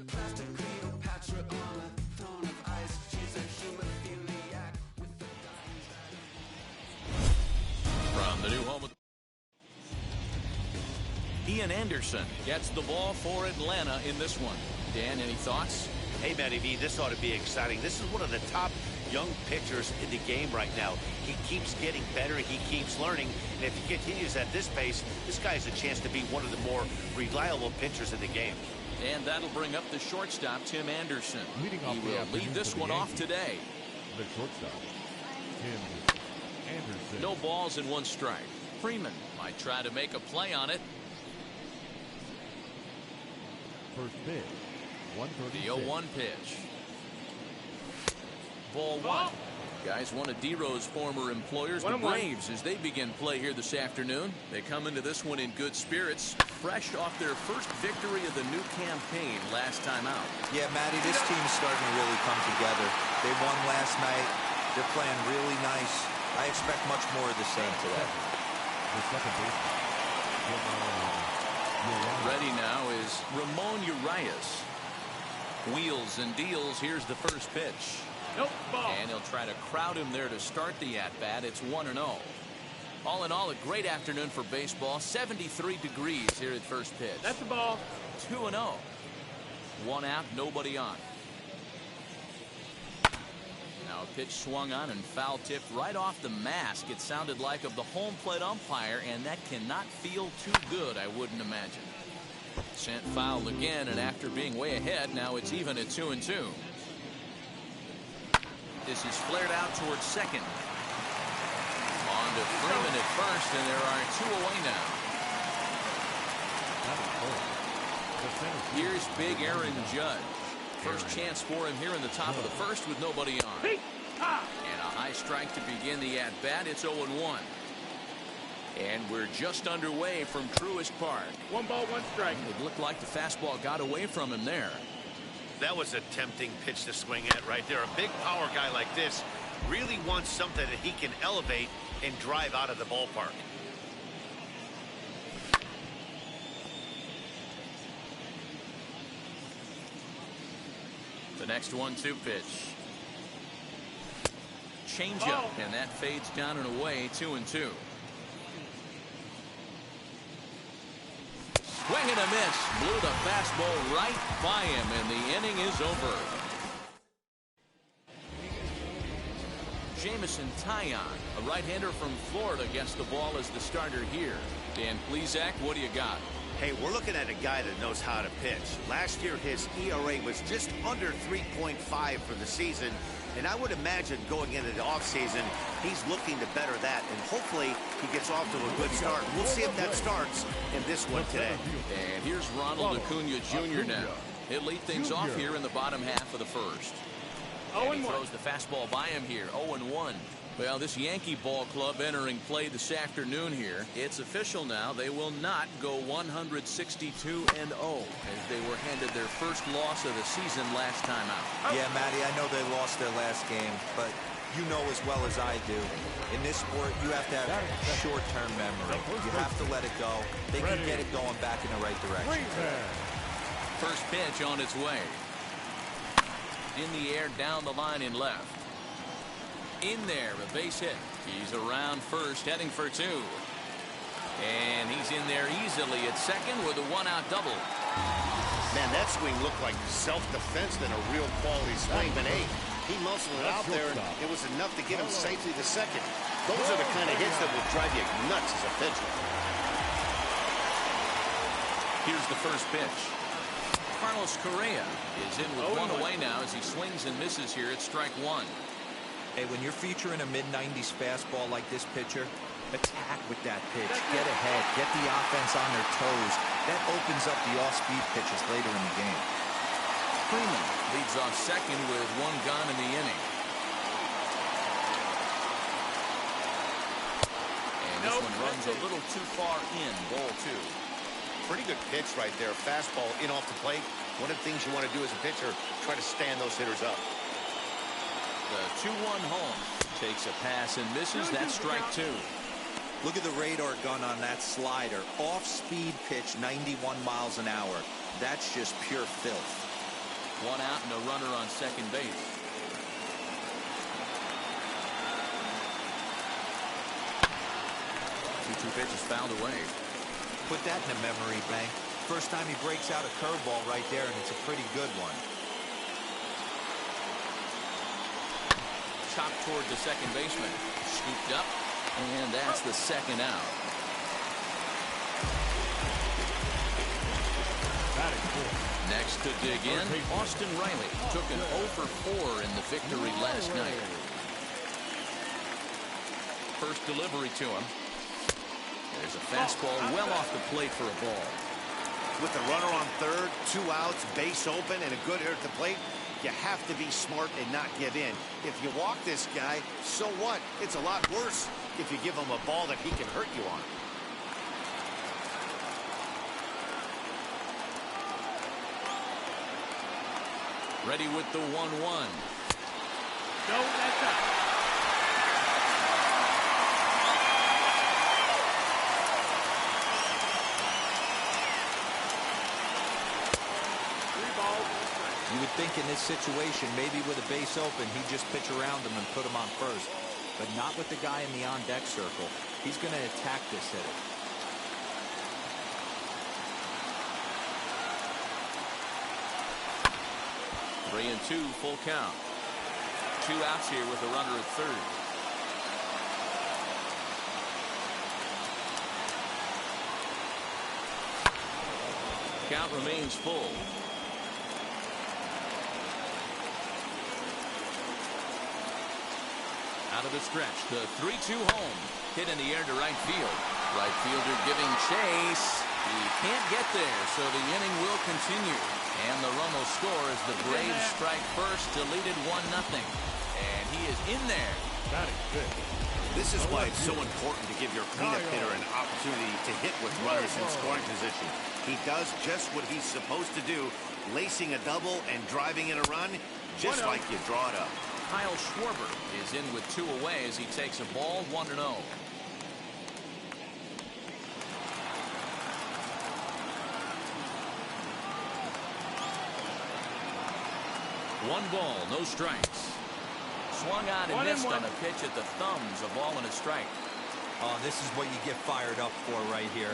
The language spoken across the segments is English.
From the new home of Ian Anderson gets the ball for Atlanta in this one. Dan, any thoughts? Hey, Matty V, this ought to be exciting. This is one of the top young pitchers in the game right now. He keeps getting better. He keeps learning. And if he continues at this pace, this guy has a chance to be one of the more reliable pitchers in the game. And that'll bring up the shortstop, Tim Anderson. He will lead this one off today. The shortstop, Tim Anderson. No balls and one strike. Freeman might try to make a play on it. First pitch, 136. The 0-1 pitch. Ball one. Guys, one of D-Rose former employers, the Braves, as they begin play here this afternoon. They come into this one in good spirits, fresh off their first victory of the new campaign last time out. Yeah, Matty, this team's starting to really come together. They won last night. They're playing really nice. I expect much more of the same today. The second baseman. Ready now is Ramon Urias. Wheels and deals. Here's the first pitch. Nope, ball. And he'll try to crowd him there to start the at-bat. It's 1-0. All in all, a great afternoon for baseball. 73 degrees here at first pitch. That's the ball. 2-0. One out, nobody on. Now a pitch swung on and foul tipped right off the mask. It sounded like of the home plate umpire, and that cannot feel too good, I wouldn't imagine. Sent foul again, and after being way ahead, now it's even at 2-2. This is flared out towards second. On to Freeman at first, and there are two away now. Here's big Aaron Judge. First chance for him here in the top of the first with nobody on. And a high strike to begin the at-bat. It's 0-1. And we're just underway from Truist Park. 1 ball, 1 strike. It looked like the fastball got away from him there. That was a tempting pitch to swing at right there. A big power guy like this really wants something that he can elevate and drive out of the ballpark. The next 1-2 pitch. Changeup, and that fades down and away. 2-2. Swing and a miss. Blew the fastball right by him, and the inning is over. Jamison Taillon, a right-hander from Florida, gets the ball as the starter here. Dan Plesac, what do you got? Hey, we're looking at a guy that knows how to pitch. Last year, his ERA was just under 3.5 for the season. And I would imagine going into the offseason, he's looking to better that. And hopefully, he gets off to a good start. We'll see if that starts in this one today. And here's Ronald Acuna Jr. now. He'll lead things off here in the bottom half of the first. And he throws the fastball by him here. 0-1. Well, this Yankee ball club entering play this afternoon here. It's official now. They will not go 162-0 as they were handed their first loss of the season last time out. Yeah, Matty, I know they lost their last game, but you know as well as I do, in this sport, you have to have short-term memory. You have to let it go. They can get it going back in the right direction. First pitch on its way. In the air, down the line in left. In there, a base hit. He's around first, heading for two. And he's in there easily at second with a one-out double. Man, that swing looked like self-defense than a real quality swing. But hey, he muscled it out there, and it was enough to get him safely to second. Those are the kind of hits that will drive you nuts as a pitcher. Here's the first pitch. Carlos Correa is in with one away now as he swings and misses here at strike one. Hey, when you're featuring a mid-90s fastball like this pitcher, attack with that pitch. Get ahead. Get the offense on their toes. That opens up the off-speed pitches later in the game. Freeman leads off second with one gone in the inning. And this one runs a little too far in. Ball two. Pretty good pitch right there. Fastball in off the plate. One of the things you want to do as a pitcher, try to stand those hitters up. The 2-1 home. Takes a pass and misses. That's strike two. Look at the radar gun on that slider. Off-speed pitch, 91 miles an hour. That's just pure filth. One out and a runner on second base. 2-2 pitch is fouled away. Put that in a memory bank. First time he breaks out a curveball right there, and it's a pretty good one. Chopped toward the second baseman. Scooped up, and that's the second out. Next to dig in, Austin Riley took an 0 for 4 in the victory last night. First delivery to him. There's a fastball well off the plate for a ball. With the runner on third, 2 outs, base open, and a good hitter at the plate, you have to be smart and not give in. If you walk this guy, so what? It's a lot worse if you give him a ball that he can hurt you on. Ready with the 1-1. No, that's up. You would think in this situation, maybe with a base open, he'd just pitch around him and put him on first. But not with the guy in the on-deck circle. He's going to attack this hitter. 3-2, full count. 2 outs here with a runner at third. Count remains full. Out of the stretch, the 3-2 home. Hit in the air to right field. Right fielder giving chase. He can't get there, so the inning will continue. And the run will score as the Braves strike first to lead it 1-0. And he is in there. This is why it's so important to give your cleanup hitter an opportunity to hit with runners in scoring position. He does just what he's supposed to do, lacing a double and driving in a run, just like you draw it up. Kyle Schwarber is in with 2 away as he takes a ball 1-0. 1 ball, no strikes. Swung on and missed on a pitch at the thumbs. A ball and a strike. Oh, this is what you get fired up for right here.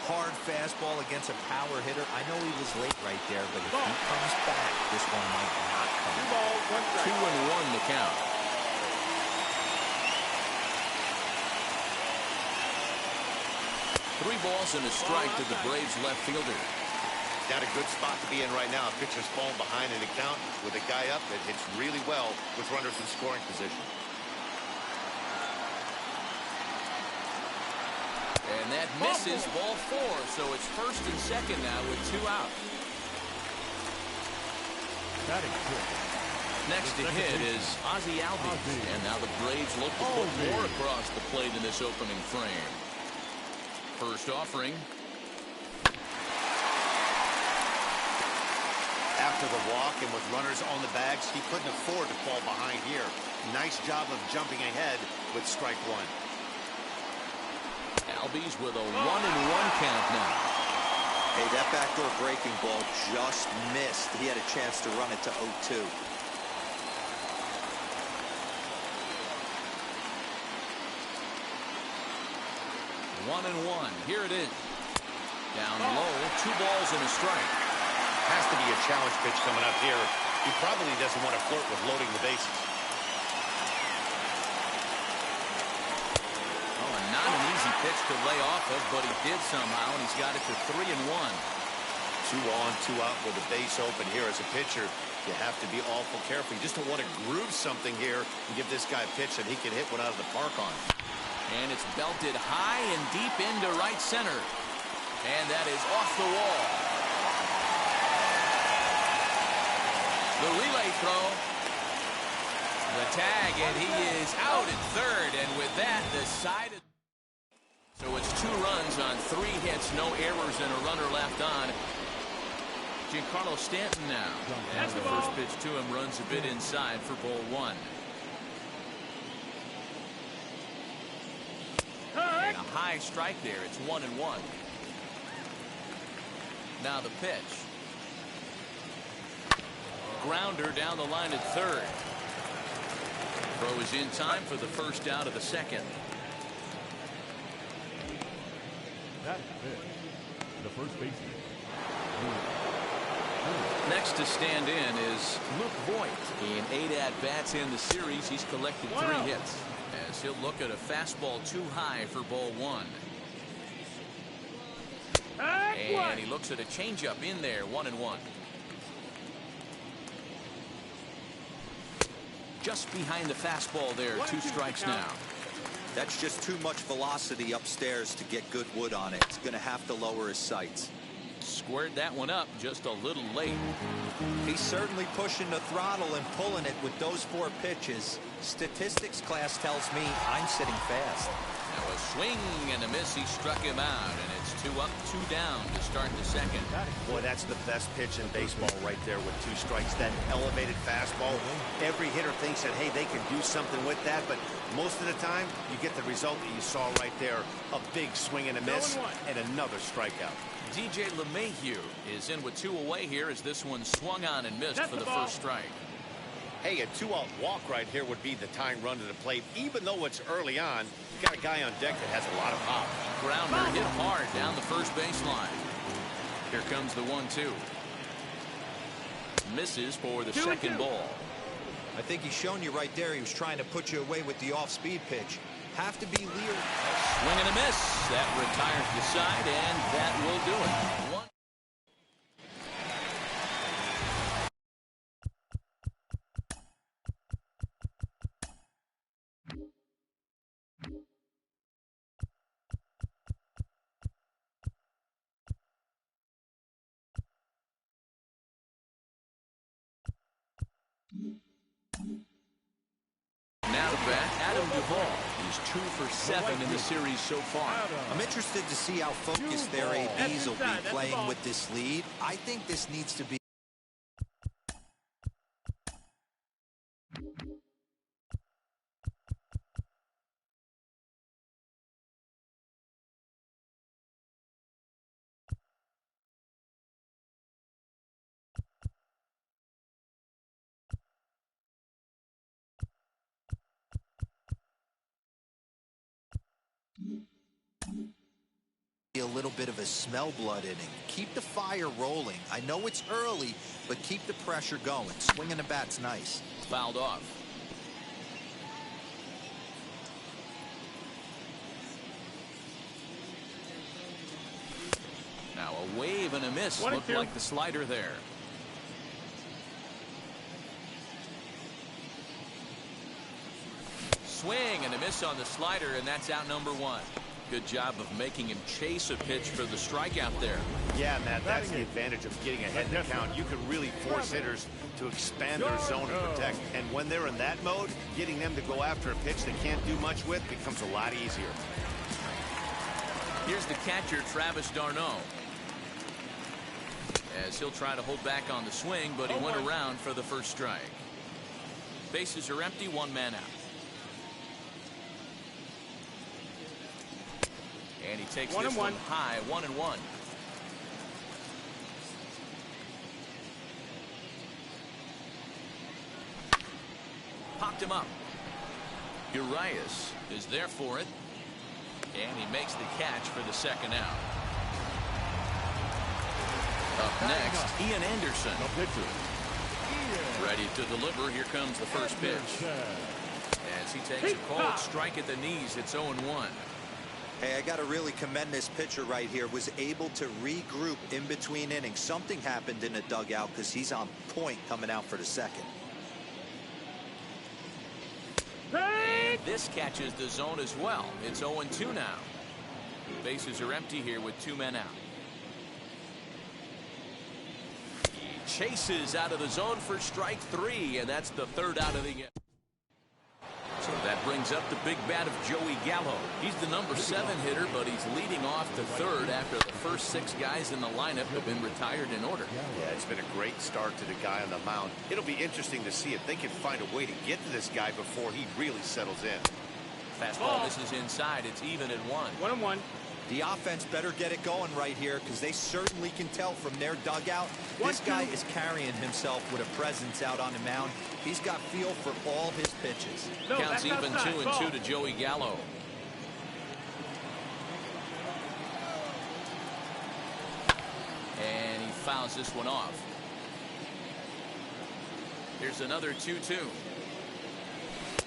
Hard fastball against a power hitter. I know he was late right there, but if he comes back, this one might not come. 2 balls, 1 strike. 2-1 the count. Three balls and a strike to the Braves left fielder. Got a good spot to be in right now. Pitcher's falling behind in the count with a guy up that hits really well with runners in scoring position. And that misses ball 4, so it's first and second now with 2 out. Next to hit is Ozzie Albies, and now the Braves look to put more across the plate in this opening frame. First offering. After the walk and with runners on the bags, he couldn't afford to fall behind here. Nice job of jumping ahead with strike 1. Albies with a 1-1 count now. Hey, that backdoor breaking ball just missed. He had a chance to run it to 0-2. One and one. Here it is. Down low, 2 balls and a strike. Has to be a challenge pitch coming up here. He probably doesn't want to flirt with loading the bases. Oh, and not an easy pitch to lay off of, but he did somehow, and he's got it to 3-1. 2 on, 2 out with the base open here. As a pitcher, you have to be awful careful. You just don't want to groove something here and give this guy a pitch that he can hit one out of the park on. And it's belted high and deep into right center. And that is off the wall. The relay throw. The tag, and he is out at third. And with that, the side. So it's 2 runs on 3 hits, no errors, and a runner left on. Giancarlo Stanton now. As the first pitch to him runs a bit inside for ball 1. And a high strike there. It's 1-1. Now the pitch. grounder down the line at third. Throw is in time for the first out of the second. That pitch. The first baseman. Next to stand in is Luke Voigt. In 8 at-bats in the series, he's collected 3 hits. As he'll look at a fastball too high for ball 1. And he looks at a changeup in there, 1-1. Just behind the fastball there, 2 strikes now. That's just too much velocity upstairs to get good wood on it. It's going to have to lower his sights. Squared that one up just a little late. He's certainly pushing the throttle and pulling it with those 4 pitches. Statistics class tells me I'm sitting fast. Now a swing and a miss. He struck him out, and it's 2 up, 2 down to start the second. Boy, that's the best pitch in baseball right there with 2 strikes. That elevated fastball. Every hitter thinks that, hey, they can do something with that, but most of the time, you get the result that you saw right there. A big swing and a miss, and another strikeout. DJ LeMahieu is in with 2 away here as this one swung on and missed for the first strike. Hey, a 2-out walk right here would be the tying run to the plate. Even though it's early on, you got a guy on deck that has a lot of pop. Grounder hit hard down the first baseline. Here comes the 1-2. Misses for the second ball. I think he's shown you right there. He was trying to put you away with the off-speed pitch. Have to be leery. Swing and a miss. That retires the side, and that will do it. Now to bat, Adam Duvall. He's 2 for 7 in the series so far. I'm interested to see how focused their ABs will be playing with this lead. I think this needs to be a little bit of a smell blood inning. Keep the fire rolling. I know it's early, but keep the pressure going. Swinging the bat's nice. Fouled off. Now a wave and a miss. Looked like the slider there. Swing and a miss on the slider, and that's out number 1. Good job of making him chase a pitch for the strikeout there. Yeah, Matt, that's the advantage of getting ahead in the count. You can really force hitters to expand their zone and protect. And when they're in that mode, getting them to go after a pitch they can't do much with becomes a lot easier. Here's the catcher, Travis d'Arnaud. As he'll try to hold back on the swing, but he went around for the first strike. Bases are empty, 1 man out. And he takes this one high, 1-1. Popped him up. Urias is there for it. And he makes the catch for the second out. Up next, Ian Anderson. Ready to deliver. Here comes the first pitch. As he takes a cold strike at the knees, it's 0-1. Hey, I got to really commend this pitcher right here. Was able to regroup in between innings. Something happened in the dugout because he's on point coming out for the second. And this catches the zone as well. It's 0-2 now. Bases are empty here with 2 men out. He chases out of the zone for strike 3, and that's the 3rd out of the game. So that brings up the big bat of Joey Gallo. He's the number 7 hitter, but he's leading off to 3rd after the first 6 guys in the lineup have been retired in order. Yeah, it's been a great start to the guy on the mound. It'll be interesting to see if they can find a way to get to this guy before he really settles in. Fastball misses inside. It's even at 1. 1-1. The offense better get it going right here because they certainly can tell from their dugout. This guy is carrying himself with a presence out on the mound. He's got feel for all his pitches. No, Counts even outside. 2-2 to Joey Gallo. And he fouls this one off. Here's another 2-2.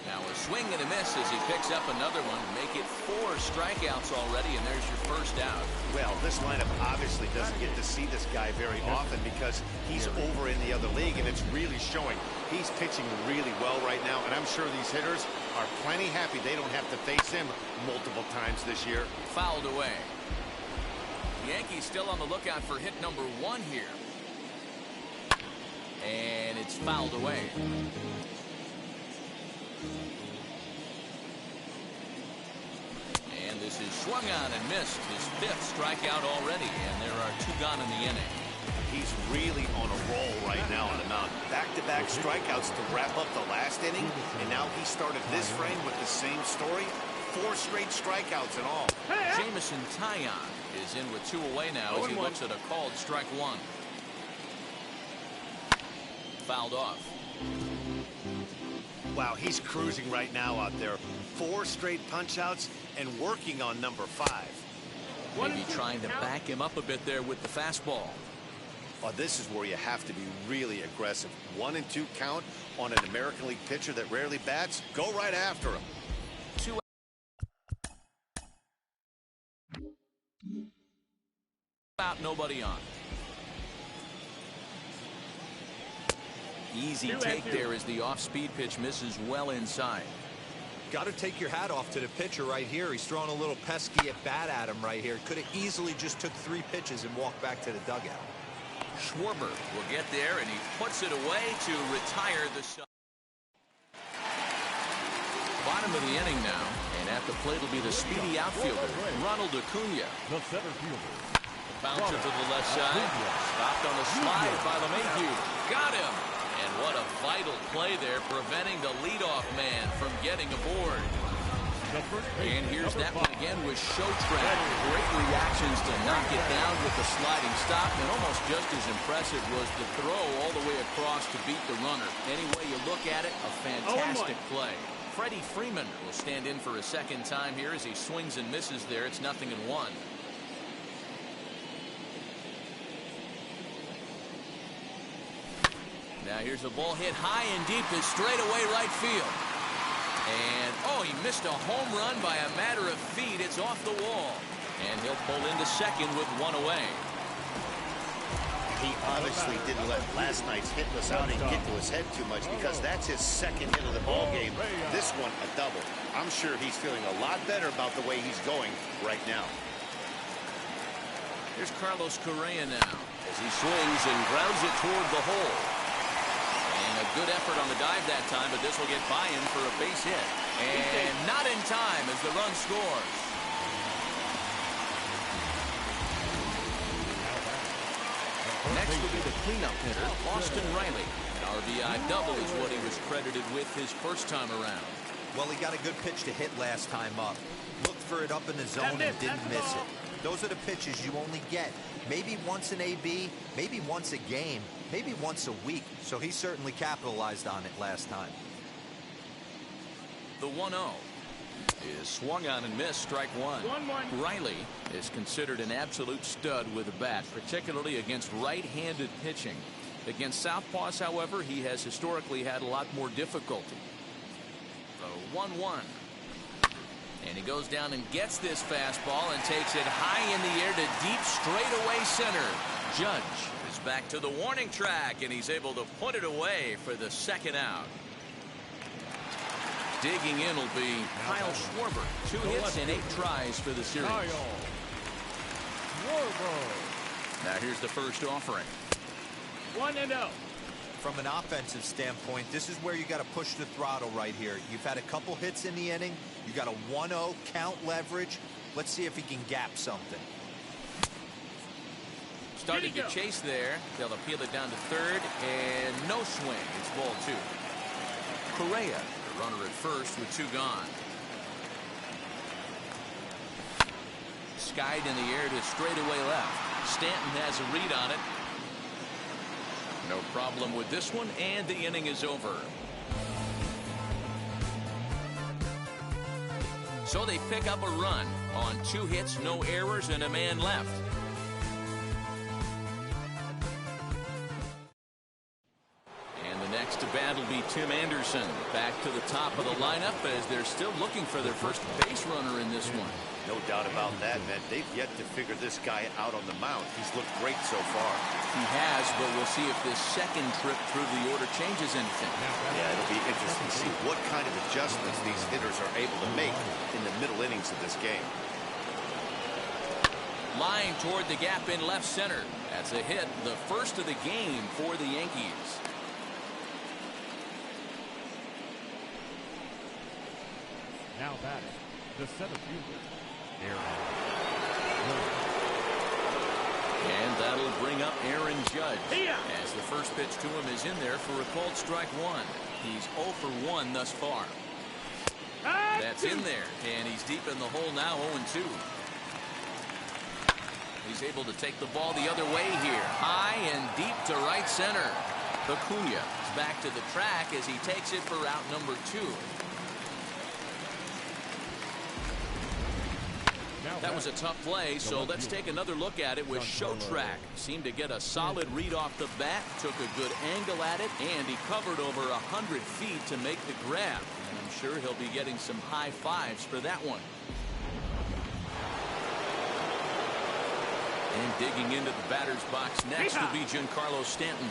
Now a swing and a miss as he picks up another one. Make it 4 strikeouts already, and there's your first out. Well, this lineup obviously doesn't get to see this guy very often because he's over in the other league, and it's really showing. He's pitching really well right now, and I'm sure these hitters are plenty happy they don't have to face him multiple times this year. Fouled away. The Yankees still on the lookout for hit number 1 here. And it's fouled away. And this is swung on and missed. His 5th strikeout already, and there are 2 gone in the inning. He's really on a roll right now on the mound. Back-to-back strikeouts to wrap up the last inning, and now he started this frame with the same story. 4 straight strikeouts in all. Jamison Taillon is in with 2 away now as he looks at a called strike 1. Fouled off. Wow, he's cruising right now out there. 4 straight punch-outs and working on number 5. Maybe trying to back him up a bit there with the fastball. Oh, this is where you have to be really aggressive. 1 and 2 count on an American League pitcher that rarely bats. Go right after him. 2 out, nobody on. Easy take there as the off-speed pitch misses well inside. Got to take your hat off to the pitcher right here. He's throwing a little pesky at bat at him right here. Could have easily just took 3 pitches and walked back to the dugout. Schwarber will get there, and he puts it away to retire the shot. Bottom of the inning now, and at the plate will be the speedy outfielder, Ronald Acuna. The center fielder. Bouncer to the left side. Stopped on the slide by LeMahieu. Got him. And what a vital play there, preventing the leadoff man from getting aboard. And here's that one again with Showtrack. Great reactions to knock it down with the sliding stop, and almost just as impressive was the throw all the way across to beat the runner. Any way you look at it, a fantastic play. Freddie Freeman will stand in for a second time here as he swings and misses there. It's 0-1. Now here's a ball hit high and deep to straightaway right field. And, oh, he missed a home run by a matter of feet. It's off the wall. And he'll pull into second with 1 away. He obviously didn't let last night's hitless outing get to his head too much because that's his 2nd hit of the ball game. This one, a double. I'm sure he's feeling a lot better about the way he's going right now. Here's Carlos Correa now as he swings and grounds it toward the hole. A good effort on the dive that time, but this will get by him for a base hit. And not in time as the run scores. Next will be the cleanup hitter, Austin Riley. An RBI double is what he was credited with his first time around. Well, he got a good pitch to hit last time up. Looked for it up in the zone and didn't miss it. Those are the pitches you only get. Maybe once an AB, maybe once a game, maybe once a week. So he certainly capitalized on it last time. The 1-0 is swung on and missed, strike 1. Riley is considered an absolute stud with a bat, particularly against right-handed pitching. Against southpaws, however, he has historically had a lot more difficulty. The 1-1. And he goes down and gets this fastball and takes it high in the air to deep straightaway center. Judge is back to the warning track, and he's able to put it away for the 2nd out. Digging in will be Kyle Schwarber. 2 hits and 8 tries for the series. Now here's the first offering. 1-0. From an offensive standpoint, this is where you got to push the throttle right here. You've had a couple hits in the inning. You got a 1-0 count leverage. Let's see if he can gap something. Started to chase there. They'll appeal it down to third, and no swing. It's ball 2. Correa, the runner at first with 2 gone. skied in the air to straightaway left. Stanton has a read on it. No problem with this one, and the inning is over. So they pick up a run on 2 hits, no errors, and a man left. And the next to bat will be Tim Anderson. Back to the top of the lineup as they're still looking for their first base runner in this one. No doubt about that, man. They've yet to figure this guy out on the mound. He's looked great so far. He has, but we'll see if this second trip through the order changes anything. Yeah, it'll be interesting to see what kind of adjustments these hitters are able to make in the middle innings of this game. Line toward the gap in left center. That's a hit, the first of the game for the Yankees. Now batting, the center fielder, Aaron. And that'll bring up Aaron Judge. As the first pitch to him is in there for a called strike 1. He's 0 for 1 thus far. That's in there, and he's deep in the hole now, 0-2. He's able to take the ball the other way here. High and deep to right center. Acuna is back to the track as he takes it for route number 2. That was a tough play, so let's take another look at it with Show Track. Seemed to get a solid read off the bat, took a good angle at it, and he covered over 100 feet to make the grab. And I'm sure he'll be getting some high fives for that one. And digging into the batter's box next will be Giancarlo Stanton.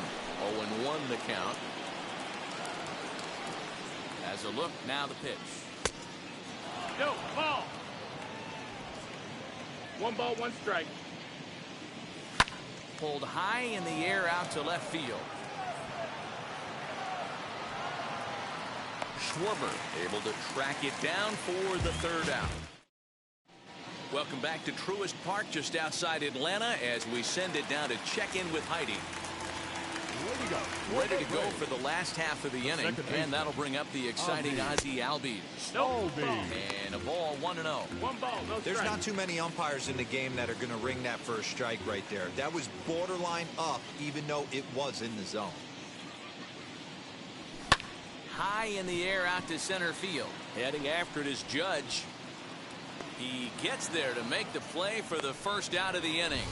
0-1 the count. As a look, now the pitch. No, ball. 1 ball, 1 strike. Pulled high in the air out to left field. Schwarber able to track it down for the 3rd out. Welcome back to Truist Park just outside Atlanta as we send it down to check in with Heidi. Ready to go for the last half of the inning, and that'll bring up the exciting Ozzie Albies. And a ball, 1-0. 1 ball, no strike. There's not too many umpires in the game that are going to ring that first strike right there. That was borderline up, even though it was in the zone. High in the air out to center field. Heading after it is Judge. He gets there to make the play for the first out of the inning.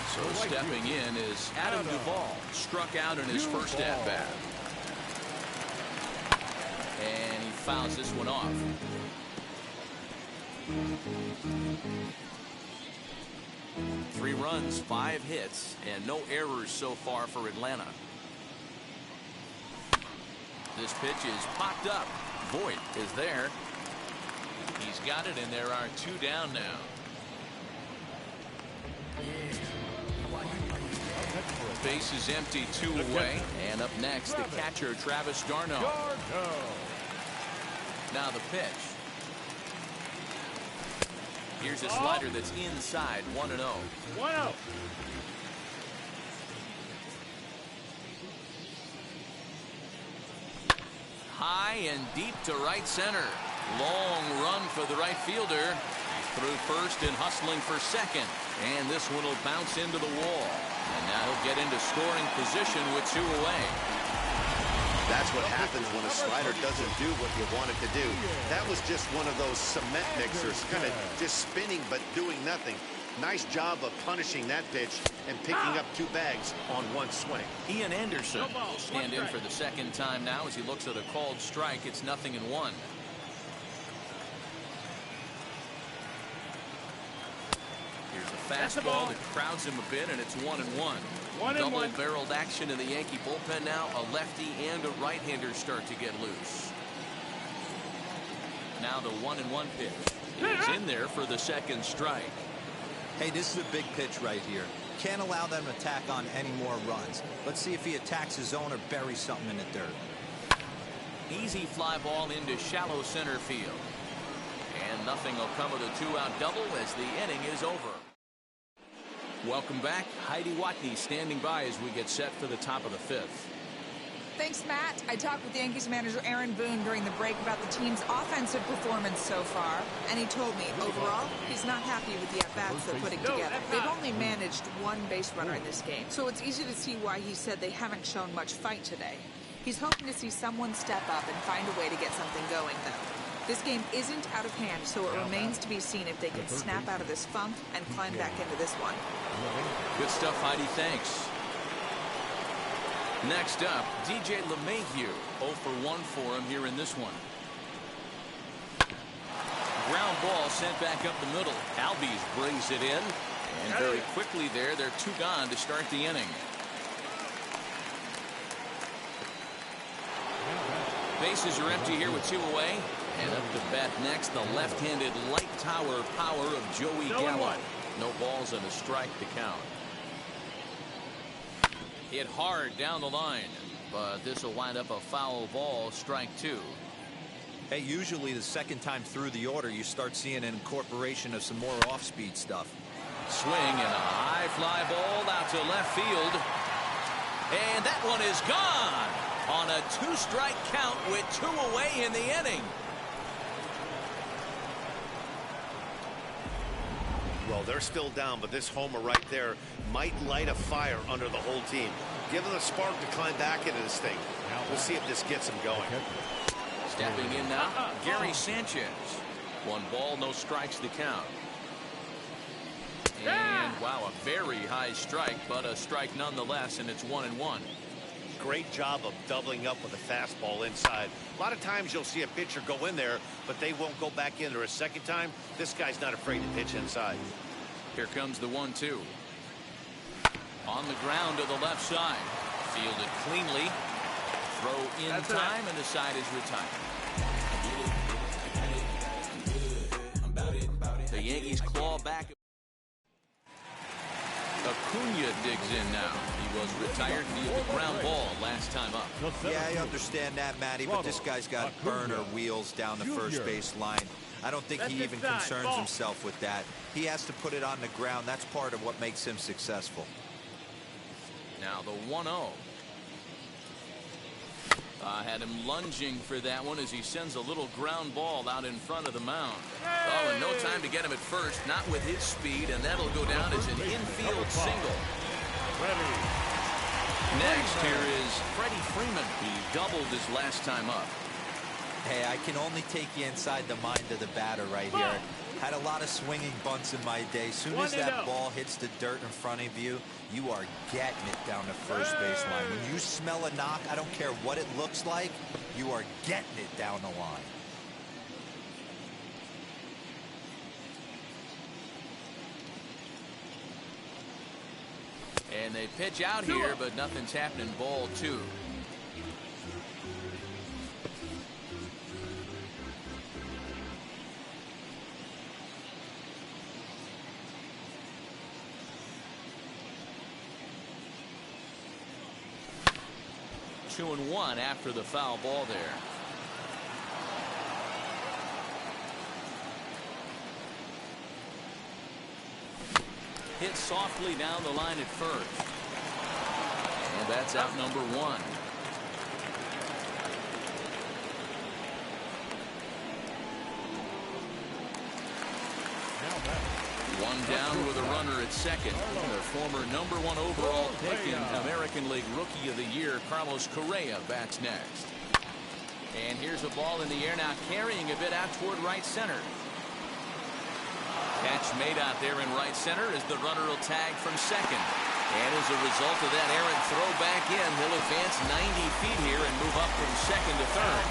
So stepping in is Adam Duvall. Struck out in his first at-bat. And he fouls this one off. Three runs, 5 hits, and no errors so far for Atlanta. This pitch is popped up. Voit is there. He's got it, and there are 2 down now. Base is empty, 2 away. And up next, the catcher, Travis d'Arnaud. Now the pitch. Here's a slider that's inside, 1-0. 1-0. High and deep to right center. Long run for the right fielder. He's through first and hustling for second. And this one will bounce into the wall. And now he'll get into scoring position with 2 away. That's what happens when a slider doesn't do what you want it to do. That was just one of those cement mixers, kind of just spinning but doing nothing. Nice job of punishing that pitch and picking up 2 bags on 1 swing. Ian Anderson will stand in for the second time now as he looks at a called strike. It's 0-1. Here's a fastball that crowds him a bit, and it's 1-1. Double-barreled action in the Yankee bullpen now. A lefty and a right-hander start to get loose. Now the 1-1 pitch is in there for the second strike. Hey, this is a big pitch right here. Can't allow them to tack on any more runs. Let's see if he attacks his zone or buries something in the dirt. Easy fly ball into shallow center field. And nothing will come of the 2-out double as the inning is over. Welcome back. Heidi Watney standing by as we get set for the top of the 5th. Thanks, Matt. I talked with Yankees manager Aaron Boone during the break about the team's offensive performance so far, and he told me, overall, he's not happy with the at-bats they're putting together. They've only managed one base runner in this game, so it's easy to see why he said they haven't shown much fight today. He's hoping to see someone step up and find a way to get something going, though. This game isn't out of hand, so it remains to be seen if they can snap out of this funk and climb back into this one. Good stuff, Heidi. Thanks. Next up, DJ LeMahieu. 0 for 1 for him here in this one. Ground ball sent back up the middle. Albies brings it in. And very quickly there, they're 2 gone to start the inning. Bases are empty here with 2 away. And up to bat next, the left-handed light tower power of Joey Gallo. No balls and a strike to count. Hit hard down the line, but this will wind up a foul ball, strike 2. Hey, usually the second time through the order, you start seeing an incorporation of some more off-speed stuff. Swing and a high fly ball out to left field. And that one is gone on a 2-strike count with 2 away in the inning. Well, they're still down, but this homer right there might light a fire under the whole team. Give them a spark to climb back into this thing. We'll see if this gets them going. Stepping in now, Gary Sanchez. 1 ball, no strikes to count. And, wow, a very high strike, but a strike nonetheless, and it's 1-1. Great job of doubling up with a fastball inside. A lot of times you'll see a pitcher go in there, but they won't go back in there a second time. This guy's not afraid to pitch inside. Here comes the 1-2. On the ground to the left side. Fielded cleanly. Throw in time, and the side is retired. The Yankees claw back. Acuna digs in now. He was retired via the ground ball last time up. Yeah, I understand that, Matty, but this guy's got burner wheels down the first base line. I don't think he even concerns himself with that. He has to put it on the ground. That's part of what makes him successful. Now the 1-0. Had him lunging for that one as he sends a little ground ball out in front of the mound. Oh, and no time to get him at first, not with his speed, and that'll go down as an infield single. Next, here is Freddie Freeman. He doubled his last time up. Hey, I can only take you inside the mind of the batter right here. Had a lot of swinging bunts in my day. Soon as that ball hits the dirt in front of you, you are getting it down the first base line. When you smell a knock, I don't care what it looks like, you are getting it down the line. And they pitch out here, but nothing's happening. Ball 2. Two and 1 after the foul ball there. Hit softly down the line at first. And that's out number 1. One down with a runner at second. The former number 1 overall pick in American League Rookie of the Year, Carlos Correa, bats next. And here's a ball in the air now, carrying a bit out toward right center. Catch made out there in right center as the runner will tag from second. And as a result of that errant throw back in, he'll advance 90 feet here and move up from second to third.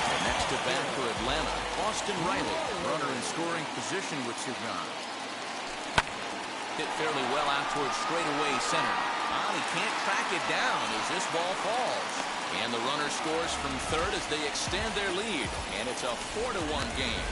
And next to bat for Atlanta, Austin Riley, runner in scoring position with 2 gone. Hit fairly well out towards straightaway center. He can't track it down as this ball falls. And the runner scores from third as they extend their lead. And it's a 4-1 game.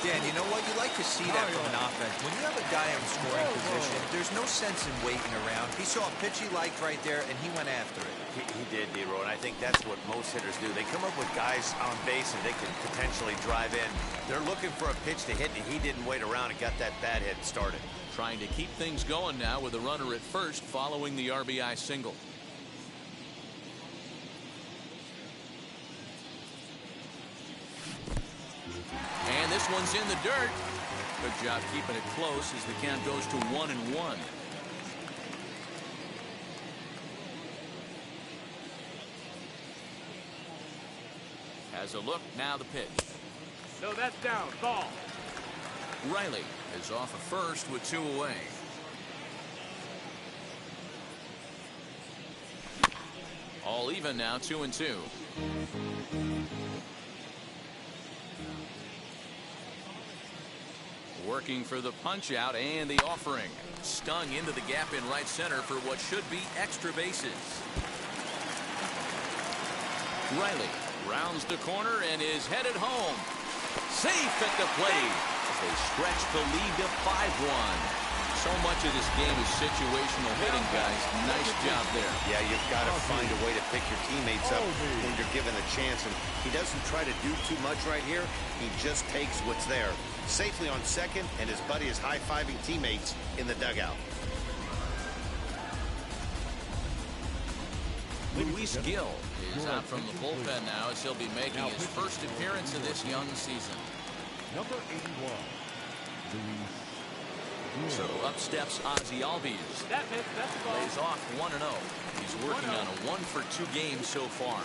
Dan, you know what? You like to see that from an offense. When you have a guy in scoring position, there's no sense in waiting around. He saw a pitch he liked right there, and he went after it. He did, D-Row, and I think that's what most hitters do. They come up with guys on base, and they can potentially drive in. They're looking for a pitch to hit, and he didn't wait around and got that bad hit started. Trying to keep things going now with a runner at first following the RBI single. one's in the dirt. Good job keeping it close as the count goes to 1-1. Has a look, now the pitch. No, that's down. Ball. Riley is off at first with 2 away. All even now, 2-2. Working for the punch out and the offering. Stung into the gap in right center for what should be extra bases. Riley rounds the corner and is headed home. Safe at the plate as they stretch the lead to 5-1. So much of this game is situational hitting, guys. Nice job there. Yeah, you've got to find a way to pick your teammates up when you're given a chance. And he doesn't try to do too much right here. He just takes what's there. Safely on second, and his buddy is high-fiving teammates in the dugout. Luis Gil is out from the bullpen now as he'll be making his first appearance of this young season. Number 81, Luis. So up steps Ozzie Albies. That pitch, that's the ball. Lays off 1-0. He's working on a 1-for-2 game so far.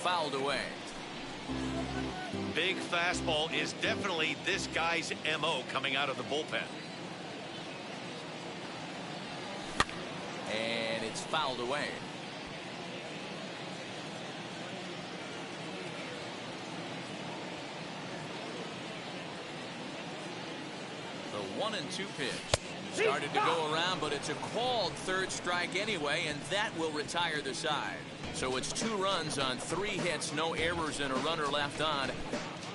Fouled away. Big fastball is definitely this guy's MO coming out of the bullpen. And it's fouled away. The 1-2 pitch. Started to go around, but it's a called third strike anyway, and that will retire the side. So it's 2 runs on 3 hits, no errors, and a runner left on.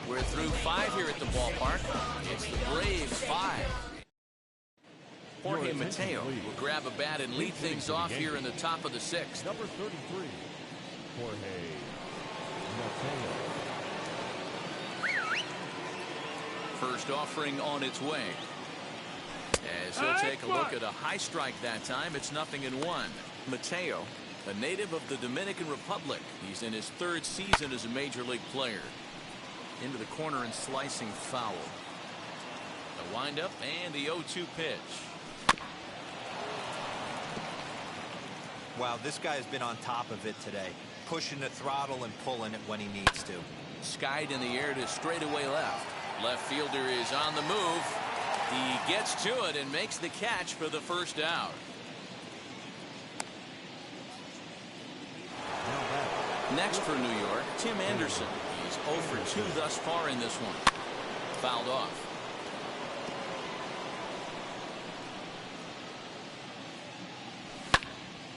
We're through 5 here at the ballpark. It's the Braves 5. Jorge Mateo will grab a bat and lead things off here in the top of the 6th. Number 33, Jorge Mateo. First offering on its way. As he'll take a look at a high strike that time, it's 0-1. Mateo, a native of the Dominican Republic. He's in his 3rd season as a major league player. Into the corner and slicing foul. The windup and the 0-2 pitch. Wow, this guy has been on top of it today. Pushing the throttle and pulling it when he needs to. Skied in the air to straightaway left. Left fielder is on the move. He gets to it and makes the catch for the first out. Next for New York, Tim Anderson. He's 0 for 2 thus far in this one. Fouled off.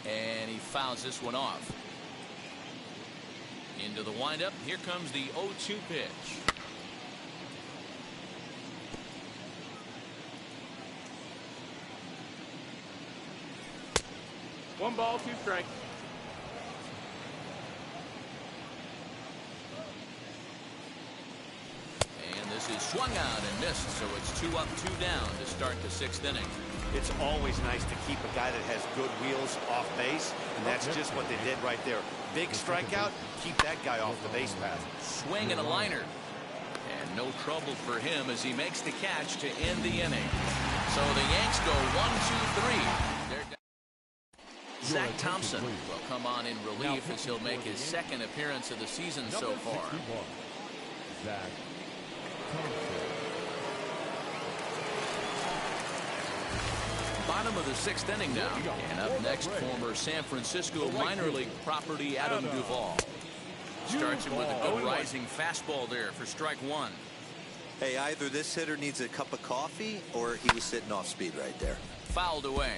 And he fouls this one off. Into the windup. Here comes the 0-2 pitch. One ball, 2 strikes. And this is swung out and missed, so it's 2 up, 2 down to start the 6th inning. It's always nice to keep a guy that has good wheels off base, and that's just what they did right there. Big strikeout, keep that guy off the base path. Swing and a liner. And no trouble for him as he makes the catch to end the inning. So the Yanks go 1-2-3. They're down. Zach Thompson will come on in relief as he'll make his 2nd appearance of the season so far. Zach Thompson. Bottom of the 6th inning now. And up next, former San Francisco minor league property Adam Duvall. Starts him with a good rising fastball there for strike 1. Hey, either this hitter needs a cup of coffee or he was sitting off speed right there. Fouled away.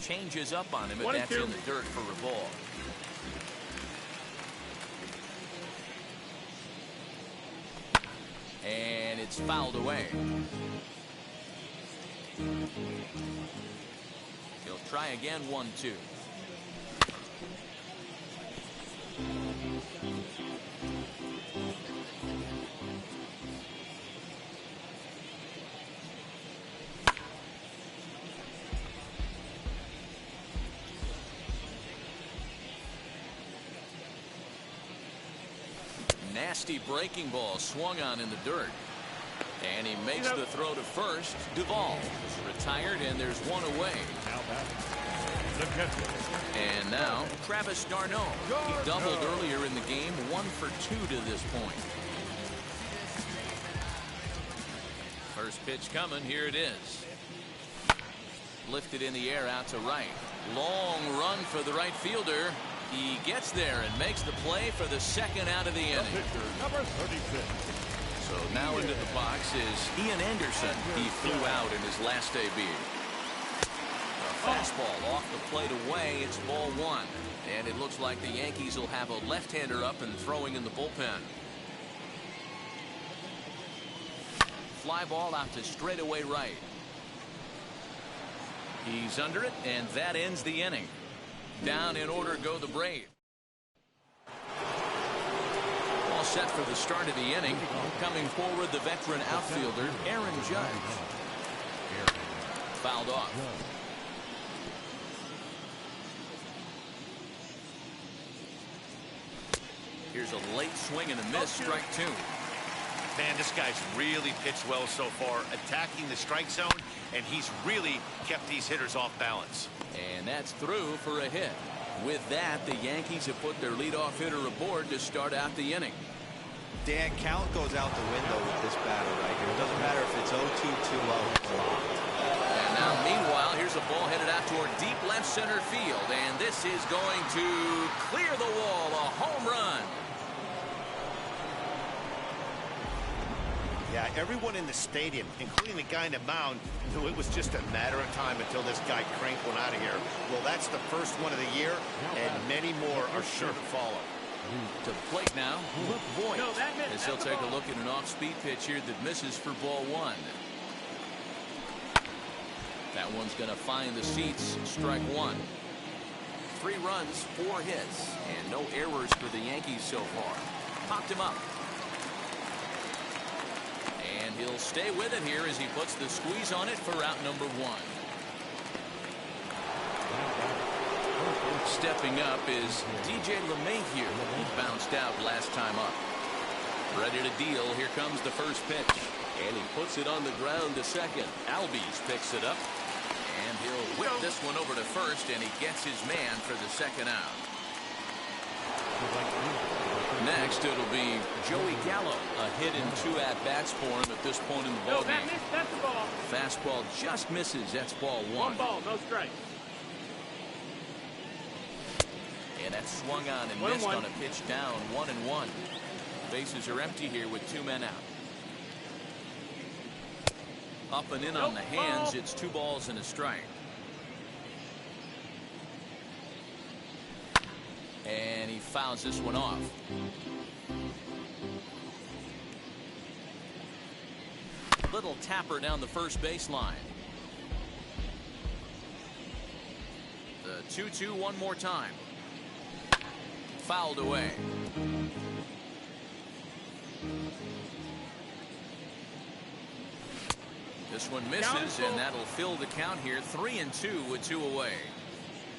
Changes up on him, and that's in the dirt for a ball. And it's fouled away. He'll try again, 1-2. Nasty breaking ball swung on in the dirt. And he makes the throw to first. Duvall is retired, and there's one away. Now batting, the catcher. And now Travis d'Arnaud. He doubled earlier in the game, 1 for 2 to this point. First pitch coming. Here it is. Lifted in the air out to right. Long run for the right fielder. He gets there and makes the play for the second out of the inning. Pitcher number 36. So now into the box is Ian Anderson. He flew out in his last debut. A fastball off the plate away. It's ball 1. And it looks like the Yankees will have a left-hander up and throwing in the bullpen. Fly ball out to straightaway right. He's under it, and that ends the inning. Down in order go the Braves. All set for the start of the inning. Coming forward, the veteran outfielder, Aaron Judge. Fouled off. Here's a late swing and a miss, strike 2. Man, this guy's really pitched well so far, attacking the strike zone, and he's really kept these hitters off balance. And that's through for a hit. With that, the Yankees have put their leadoff hitter aboard to start out the inning. Dan, count goes out the window with this batter right here. It doesn't matter if it's 0-2, 2-0, it's locked. And now, meanwhile, here's a ball headed out toward deep left center field, and this is going to clear the wall, a home run. Yeah, everyone in the stadium, including the guy in the mound, knew it was just a matter of time until this guy cranked one out of here. Well, that's the first one of the year, and many more are sure to follow. To the plate now, Luke Voigt. No, that missed. As he'll take a look at an off-speed pitch here that misses for ball 1. That one's going to find the seats, strike 1. 3 runs, 4 hits, and no errors for the Yankees so far. Popped him up. And he'll stay with it here as he puts the squeeze on it for out number 1. Stepping up is DJ LeMahieu. He bounced out last time up. Ready to deal. Here comes the first pitch. And he puts it on the ground to second. Albies picks it up. And he'll whip this one over to first, and he gets his man for the second out. Next, it'll be Joey Gallo. A hit in 2 at-bats for him at this point in the ballgame. that missed. That's the ball. Fastball just misses. That's ball 1. 1 ball, no strike. And that's swung on and missed on a pitch down, 1-1. Bases are empty here with 2 men out. Up and in on the hands. It's 2 balls and a strike. And he fouls this one off. Little tapper down the first baseline. The 2-2 one more time. Fouled away. This one misses, and that'll fill the count here. 3-2 with 2 away.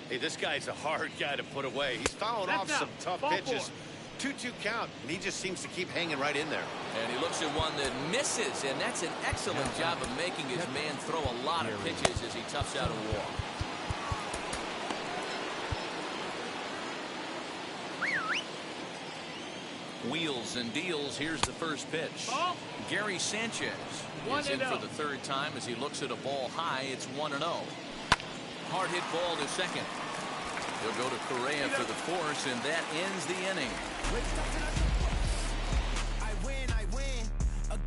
Hey, this guy's a hard guy to put away. He's fouling off some tough pitches. 2-2 count, and he just seems to keep hanging right in there. And he looks at one that misses, and that's an excellent job of making his man throw a lot of pitches as he toughs out a walk. Wheels and deals. Here's the first pitch. Gary Sanchez is in for the 3rd time as he looks at a ball high. It's 1-0. Hard hit ball to second. He'll go to Correa for the force, and that ends the inning.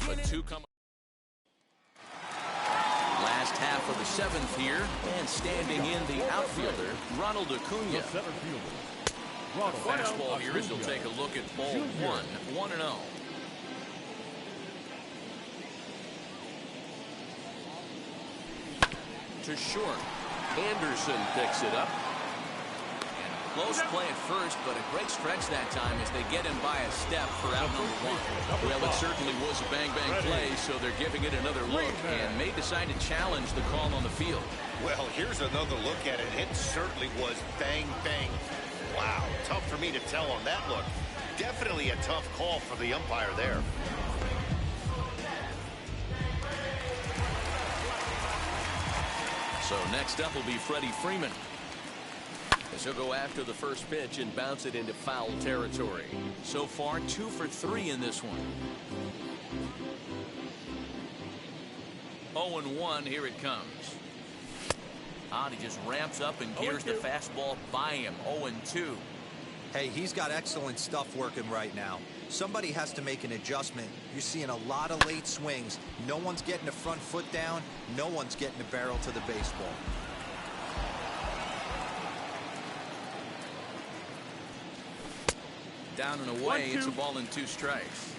But 2 come. Last half of the 7th here, and standing in the outfielder, Ronald Acuna. Fastball here as he'll take a look at ball 1, 1-0. To short. Anderson picks it up. And close play at first, but a great stretch that time as they get him by a step for out number 1. Well, it certainly was a bang-bang play, so they're giving it another look and may decide to challenge the call on the field. Well, here's another look at it. It certainly was bang-bang. Wow, tough for me to tell on that look. Definitely a tough call for the umpire there. So next up will be Freddie Freeman, as he'll go after the first pitch and bounce it into foul territory. So far 2 for 3 in this one. 0-1, here it comes. He just ramps up and gears the fastball by him. 0-2. Hey, he's got excellent stuff working right now. Somebody has to make an adjustment. You're seeing a lot of late swings. No one's getting the front foot down. No one's getting the barrel to the baseball. Down and away. It's a ball and 2 strikes.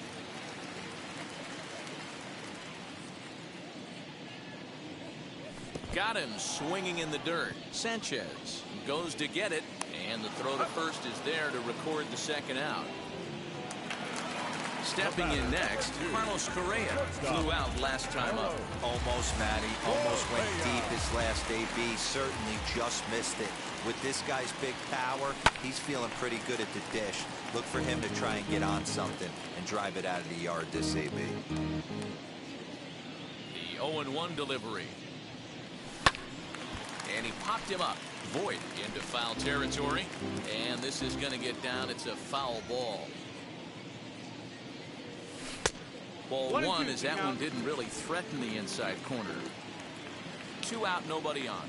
Got him swinging in the dirt. Sanchez goes to get it, and the throw to first is there to record the second out. Stepping in next, Carlos Correa flew out last time up. Almost, Matty. Almost went deep his last AB. Certainly just missed it. With this guy's big power, he's feeling pretty good at the dish. Look for him to try and get on something and drive it out of the yard this AB. The 0-1 delivery. And he popped him up. Voit into foul territory. And this is going to get down. It's a foul ball. Ball 1 as that one didn't really threaten the inside corner. 2 out, nobody on.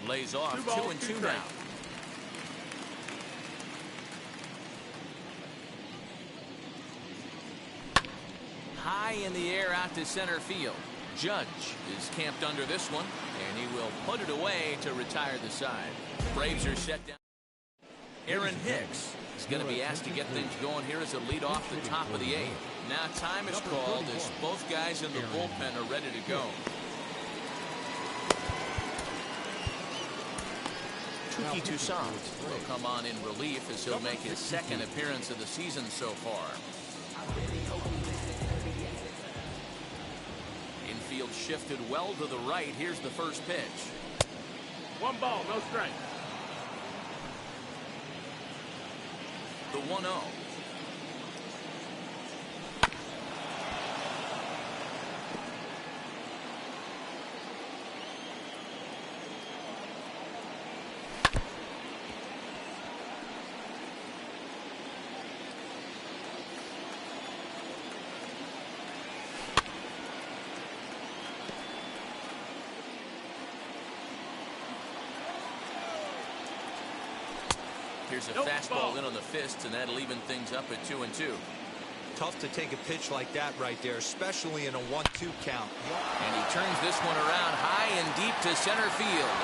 Lays off. 2-2 now. High in the air out to center field. Judge is camped under this one, and he will put it away to retire the side. Braves are set down. Aaron Hicks is going to be asked to get things going here as a lead off the top of the 8th. Now time is called as both guys in the bullpen are ready to go. Touki Toussaint will come on in relief as he'll make his 2nd appearance of the season so far. Infield shifted well to the right. Here's the first pitch. 1 ball, no strike. The 1-0. Here's a fastball in on the fists, and that'll even things up at 2-2. Tough to take a pitch like that right there, especially in a 1-2 count. And he turns this one around high and deep to center field.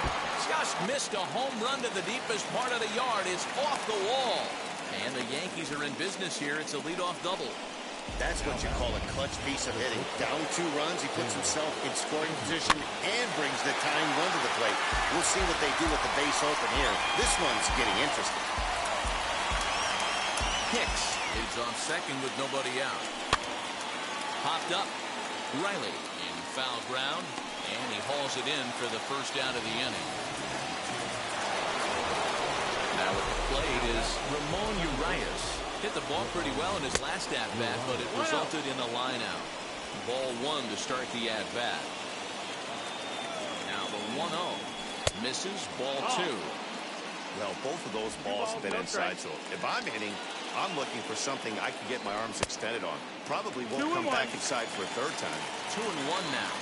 Just missed a home run to the deepest part of the yard. It's off the wall. And the Yankees are in business here. It's a leadoff double. That's what you call a clutch piece of hitting. Down 2 runs, he puts himself in scoring position and brings the tying run to the plate. We'll see what they do with the base open here. This one's getting interesting. Hicks leads off second with nobody out. Popped up. Riley in foul ground, and he hauls it in for the first out of the inning. Now at the plate is Ramon Urias. Hit the ball pretty well in his last at-bat, but it resulted in a line-out. Ball 1 to start the at-bat. Now the 1-0. Misses. Ball 2. Well, both of those balls have been inside, so if I'm hitting, I'm looking for something I can get my arms extended on. Probably won't come back inside for a 3rd time. 2-1 now.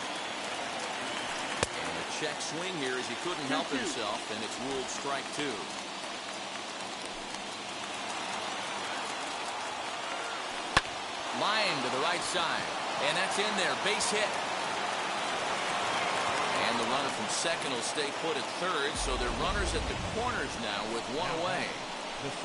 And a check swing here as he couldn't help himself, and it's ruled strike 2. Line to the right side, and that's in there. Base hit. And the runner from second will stay put at third, so they're runners at the corners now with 1 away.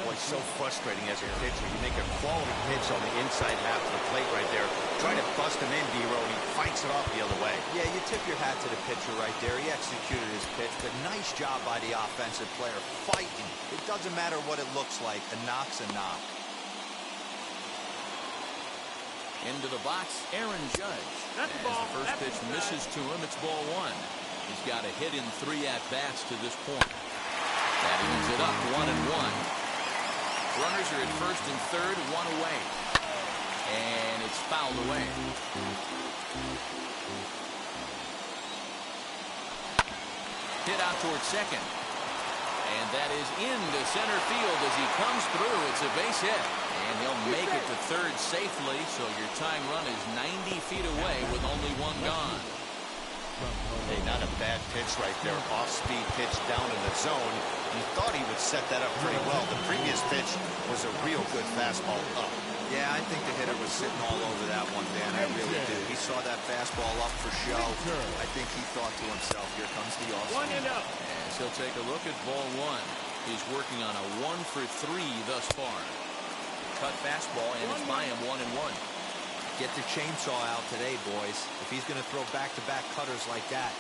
Boy, so frustrating as a pitcher. You make a quality pitch on the inside half of the plate right there. Try to bust him in, D-Row, and he fights it off the other way. Yeah, you tip your hat to the pitcher right there. He executed his pitch, but nice job by the offensive player fighting. It doesn't matter what it looks like. A knock's a knock. Into the box, Aaron Judge. As the first pitch misses to him, it's ball 1. He's got a hit in 3 at-bats to this point. That evens it up 1-1. Runners are at first and third, one away. And it's fouled away. Hit out towards second. And that is into center field as he comes through. It's a base hit. And he'll make it to third safely, so your tying run is 90 feet away with only one gone. Hey, not a bad pitch right there. Off-speed pitch down in the zone. He thought he would set that up pretty well. The previous pitch was a real good fastball up. Yeah, I think the hitter was sitting all over that one, Dan. I really do. He saw that fastball up for show. I think he thought to himself, here comes the off-speed. And he'll take a look at ball one. He's working on a 1-for-3 thus far. Cut fastball, and it's by him 1-1. Get the chainsaw out today, boys. If he's going to throw back-to-back cutters like that.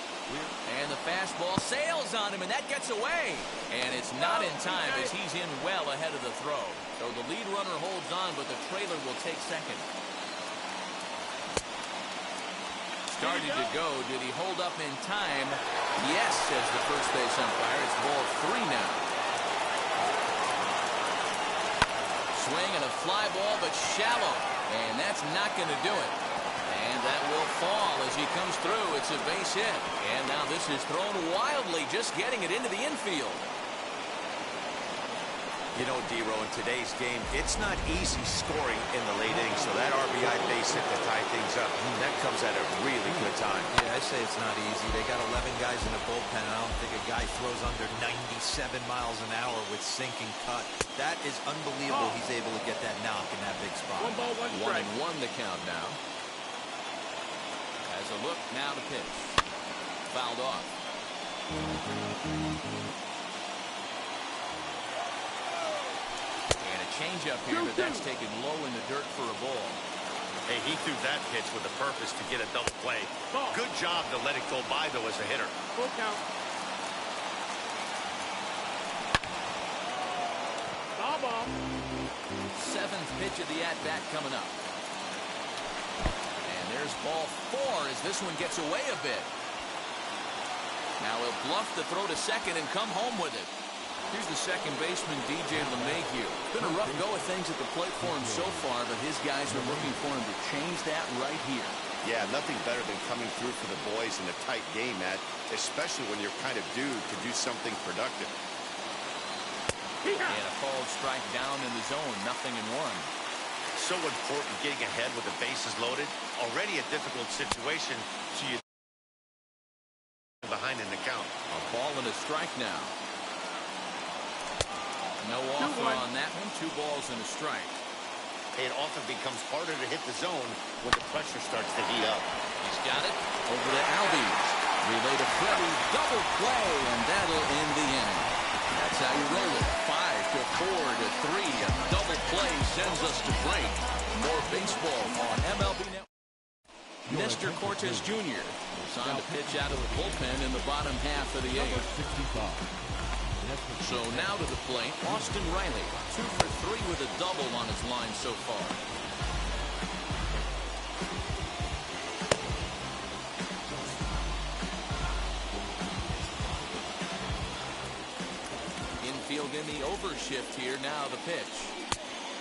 And the fastball sails on him, and that gets away. And it's not in time as he's in well ahead of the throw. So the lead runner holds on, but the trailer will take second. Starting to go. Did he hold up in time? Yes, says the first base umpire. It's ball 3 now. Swing and a fly ball, but shallow. And that's not going to do it. And that will fall as he comes through. It's a base hit. And now this is thrown wildly, just getting it into the infield. You know, D-Row, in today's game, it's not easy scoring in the late innings, so that RBI base hit to tie things up, that comes at a really good time. Yeah, I say it's not easy. They got 11 guys in the bullpen. I don't think a guy throws under 97 miles an hour with sinking cut. That is unbelievable. He's able to get that knock in that big spot. 1-1 the count now. As a look now to pitch. Fouled off. And a changeup here, but that's taken low in the dirt for a ball. Hey, he threw that pitch with a purpose to get a double play. Good job to let it go by, though, as a hitter. Full count. Foul ball. 7th pitch of the at-bat coming up. And there's ball 4 as this one gets away a bit. Now he'll bluff the throw to second and come home with it. Here's the second baseman, DJ LeMahieu. Been a rough go of things at the plate for him so far, but his guys are looking for him to change that right here. Yeah, nothing better than coming through for the boys in a tight game, Matt, especially when you're kind of due to do something productive. And a called strike down in the zone, 0-1. So important getting ahead with the bases loaded. Already a difficult situation, so you behind in the count. A ball and a strike now. No offer on that one. 2 balls and a strike. It often becomes harder to hit the zone when the pressure starts to heat up. He's got it. Over to Albies. Relay to Freddie. Double play, and that'll end the inning. That's how you roll it. 5-4-3. A double play sends us to break. More baseball on MLB Network. Nestor Cortes Jr. is on to pitch out of the bullpen in the bottom half of the 8th. So now to the plate, Austin Riley, 2 for 3 with a double on his line so far. Infield in the overshift here. Now the pitch.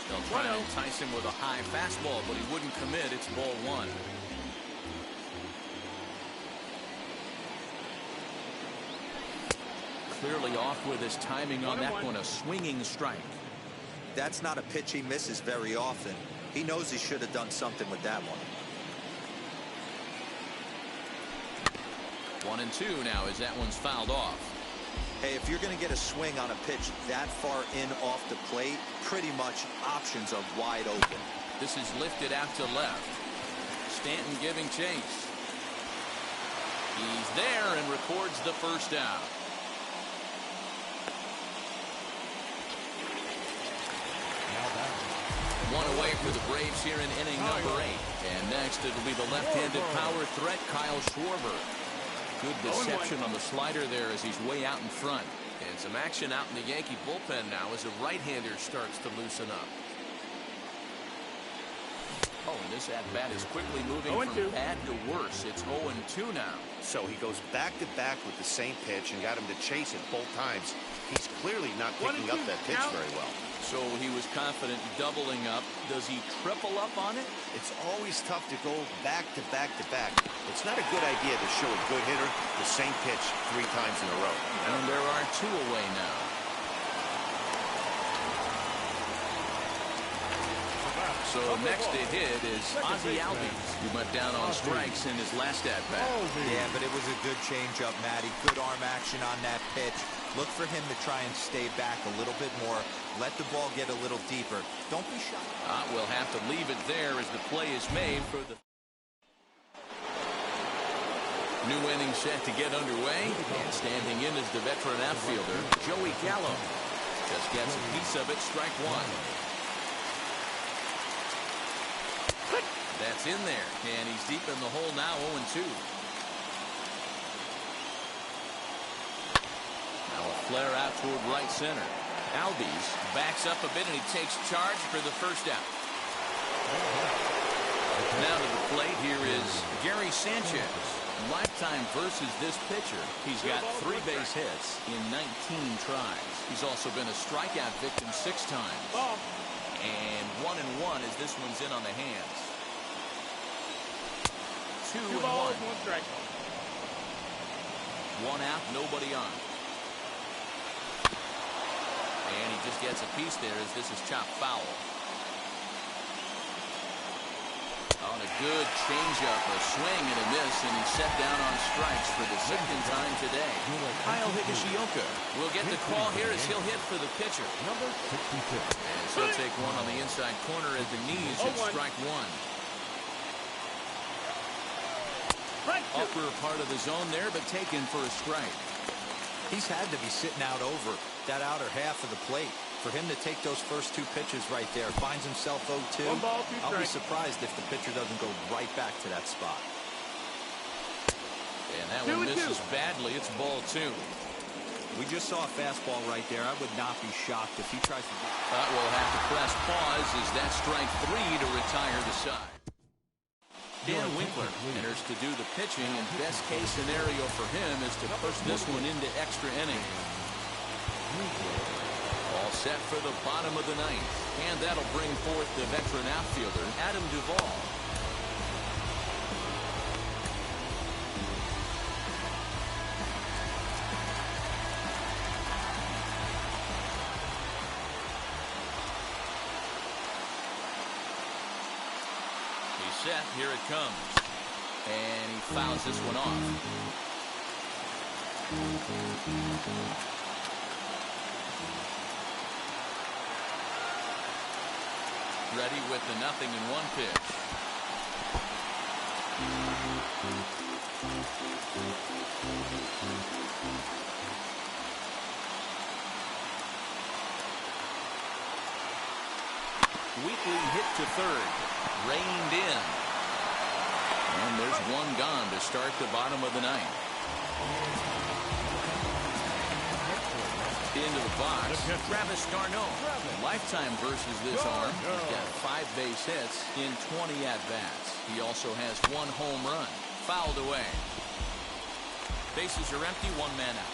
They'll try to entice him with a high fastball, but he wouldn't commit. It's ball 1. Clearly off with his timing on that one, a swinging strike. That's not a pitch he misses very often. He knows he should have done something with that one. 1-2 now as that one's fouled off. Hey, if you're going to get a swing on a pitch that far in off the plate, pretty much options are wide open. This is lifted out to left. Stanton giving chase. He's there and records the first out. One away for the Braves here in inning number 8. And next it'll be the left-handed power threat, Kyle Schwarber. Good deception on the slider there as he's way out in front. And some action out in the Yankee bullpen now as a right-hander starts to loosen up. Oh, and this at-bat is quickly moving from bad to worse. It's 0-2 now. So he goes back-to-back with the same pitch and got him to chase it both times. He's clearly not picking up that pitch very well. So he was confident doubling up. Does he triple up on it? It's always tough to go back-to-back-to-back. It's not a good idea to show a good hitter the same pitch 3 times in a row. And there are 2 away now. So next to hit is Ozzie Albies, who went down on strikes in his last at-bat. Yeah, but it was a good changeup, Matty. Good arm action on that pitch. Look for him to try and stay back a little bit more. Let the ball get a little deeper. Don't be shy. We'll have to leave it there as the play is made for the new inning set to get underway. And standing in is the veteran outfielder, Joey Gallo. Just gets a piece of it, strike 1. That's in there, and he's deep in the hole now, 0-2. Now a flare out toward right center. Albies backs up a bit, and he takes charge for the first out. Now to the plate, here is Gary Sanchez. Lifetime versus this pitcher. He's got 3 base hits in 19 tries. He's also been a strikeout victim 6 times. And 1-1 as this one's in on the hands. 2 balls, 1 strike. 1 out, nobody on. And he just gets a piece there as this is chopped foul. On a good changeup, a swing and a miss, and he's set down on strikes for the 2nd time today. Kyle Higashioka will get the call here as he'll hit for the pitcher. Number 66. And so he'll take one on the inside corner at the knees. It's strike 1. Upper part of the zone there, but taken for a strike. He's had to be sitting out over that outer half of the plate. For him to take those first 2 pitches right there, finds himself 0-2. I'll be surprised if the pitcher doesn't go right back to that spot. And that one misses badly. It's ball 2. We just saw a fastball right there. I would not be shocked if he tries to do. We'll have to press pause as that strike 3 to retire the side. Dan Winkler enters to do the pitching, and best case scenario for him is to push this one into extra innings. All set for the bottom of the 9th, and that'll bring forth the veteran outfielder, Adam Duvall. Set, here it comes, and he fouls this one off. Ready with the 0-1 pitch. Weekly hit to third. Reined in. And there's 1 gone to start the bottom of the 9th. Into the box, Travis d'Arnaud. Lifetime versus this arm. He's got 5 base hits in 20 at-bats. He also has 1 home run. Fouled away. Bases are empty, 1 man out.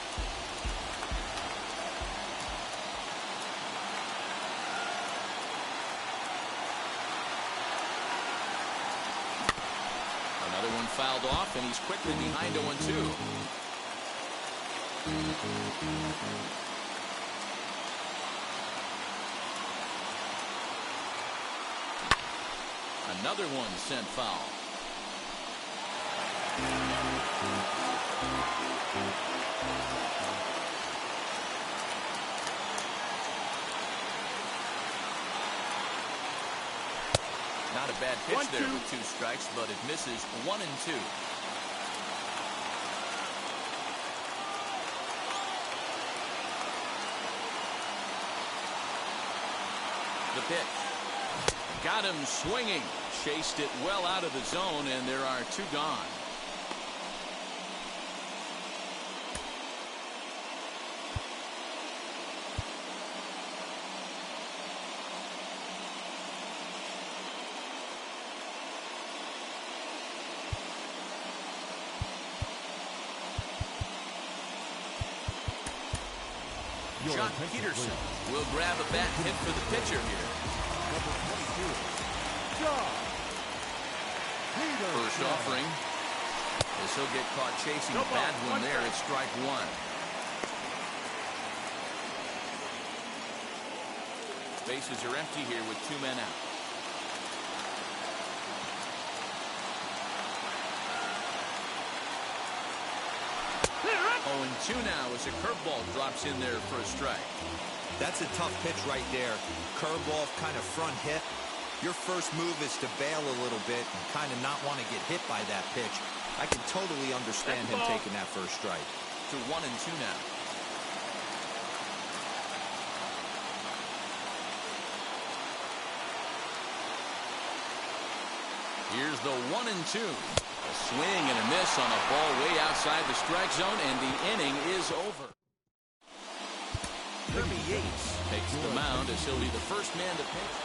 Another one fouled off, and he's quickly behind 0-2. Another one sent foul. Not a bad pitch there with 2 strikes, but it misses 1-2. The pitch. Got him swinging. Chased it well out of the zone, and there are 2 gone. Jock Peterson will grab a bat hit for the pitcher here. Number 22, Jock Peterson. First offering, as he'll get caught chasing a bad one there at strike one. Bases are empty here with 2 men out. 0-2 now as a curveball drops in there for a strike. That's a tough pitch right there. Curveball kind of front hip. Your first move is to bail a little bit and kind of not want to get hit by that pitch. I can totally understand him taking that first strike. To 1-2 now. Here's the 1-2. A swing and a miss on a ball way outside the strike zone, and the inning is over. Kirby Yates takes the mound as he'll be the first man to pitch.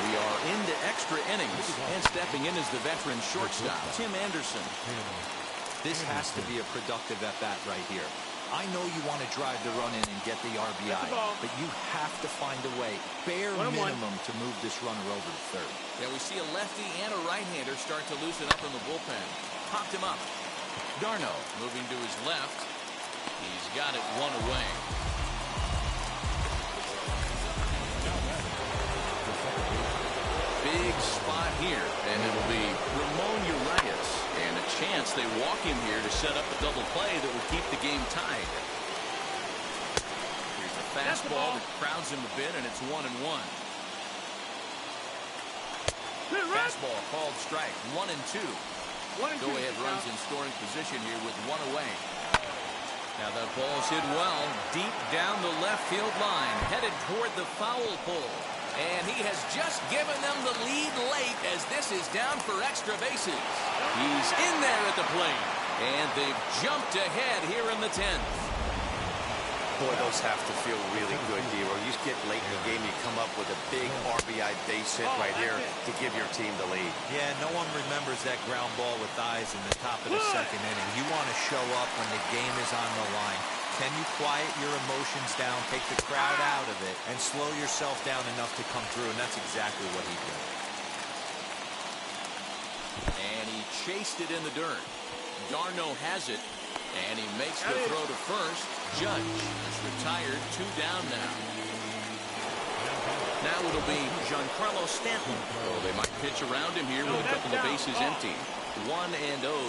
We are into extra innings, and stepping in is the veteran shortstop, Tim Anderson. This has to be a productive at-bat right here. I know you want to drive the run in and get the RBI, but you have to find a way, bare minimum, to move this runner over to third. Yeah, we see a lefty and a right-hander start to loosen up in the bullpen. Popped him up. Darno moving to his left. He's got it one away. Big spot here, and it'll be Ramon Urias. And a chance they walk him here to set up a double play that will keep the game tied. Here's a fastball that crowds him a bit, and it's 1-1. Fastball called strike. 1-2. Go-ahead runs in scoring position here with one away. Now that ball's hit well deep down the left field line, headed toward the foul pole. And he has just given them the lead late as this is down for extra bases. He's in there at the plate. And they've jumped ahead here in the 10th. Boy, those have to feel really good, Dero. You get late in the game, you come up with a big RBI base hit right here to give your team the lead. Yeah, no one remembers that ground ball with eyes in the top of the second inning. You want to show up when the game is on the line. Can you quiet your emotions down, take the crowd out of it, and slow yourself down enough to come through? And that's exactly what he did. And he chased it in the dirt. Darno has it, and he makes the throw to first. Judge is retired, 2 down now. Now it'll be Giancarlo Stanton. Oh, they might pitch around him here with a couple of bases empty. 1-0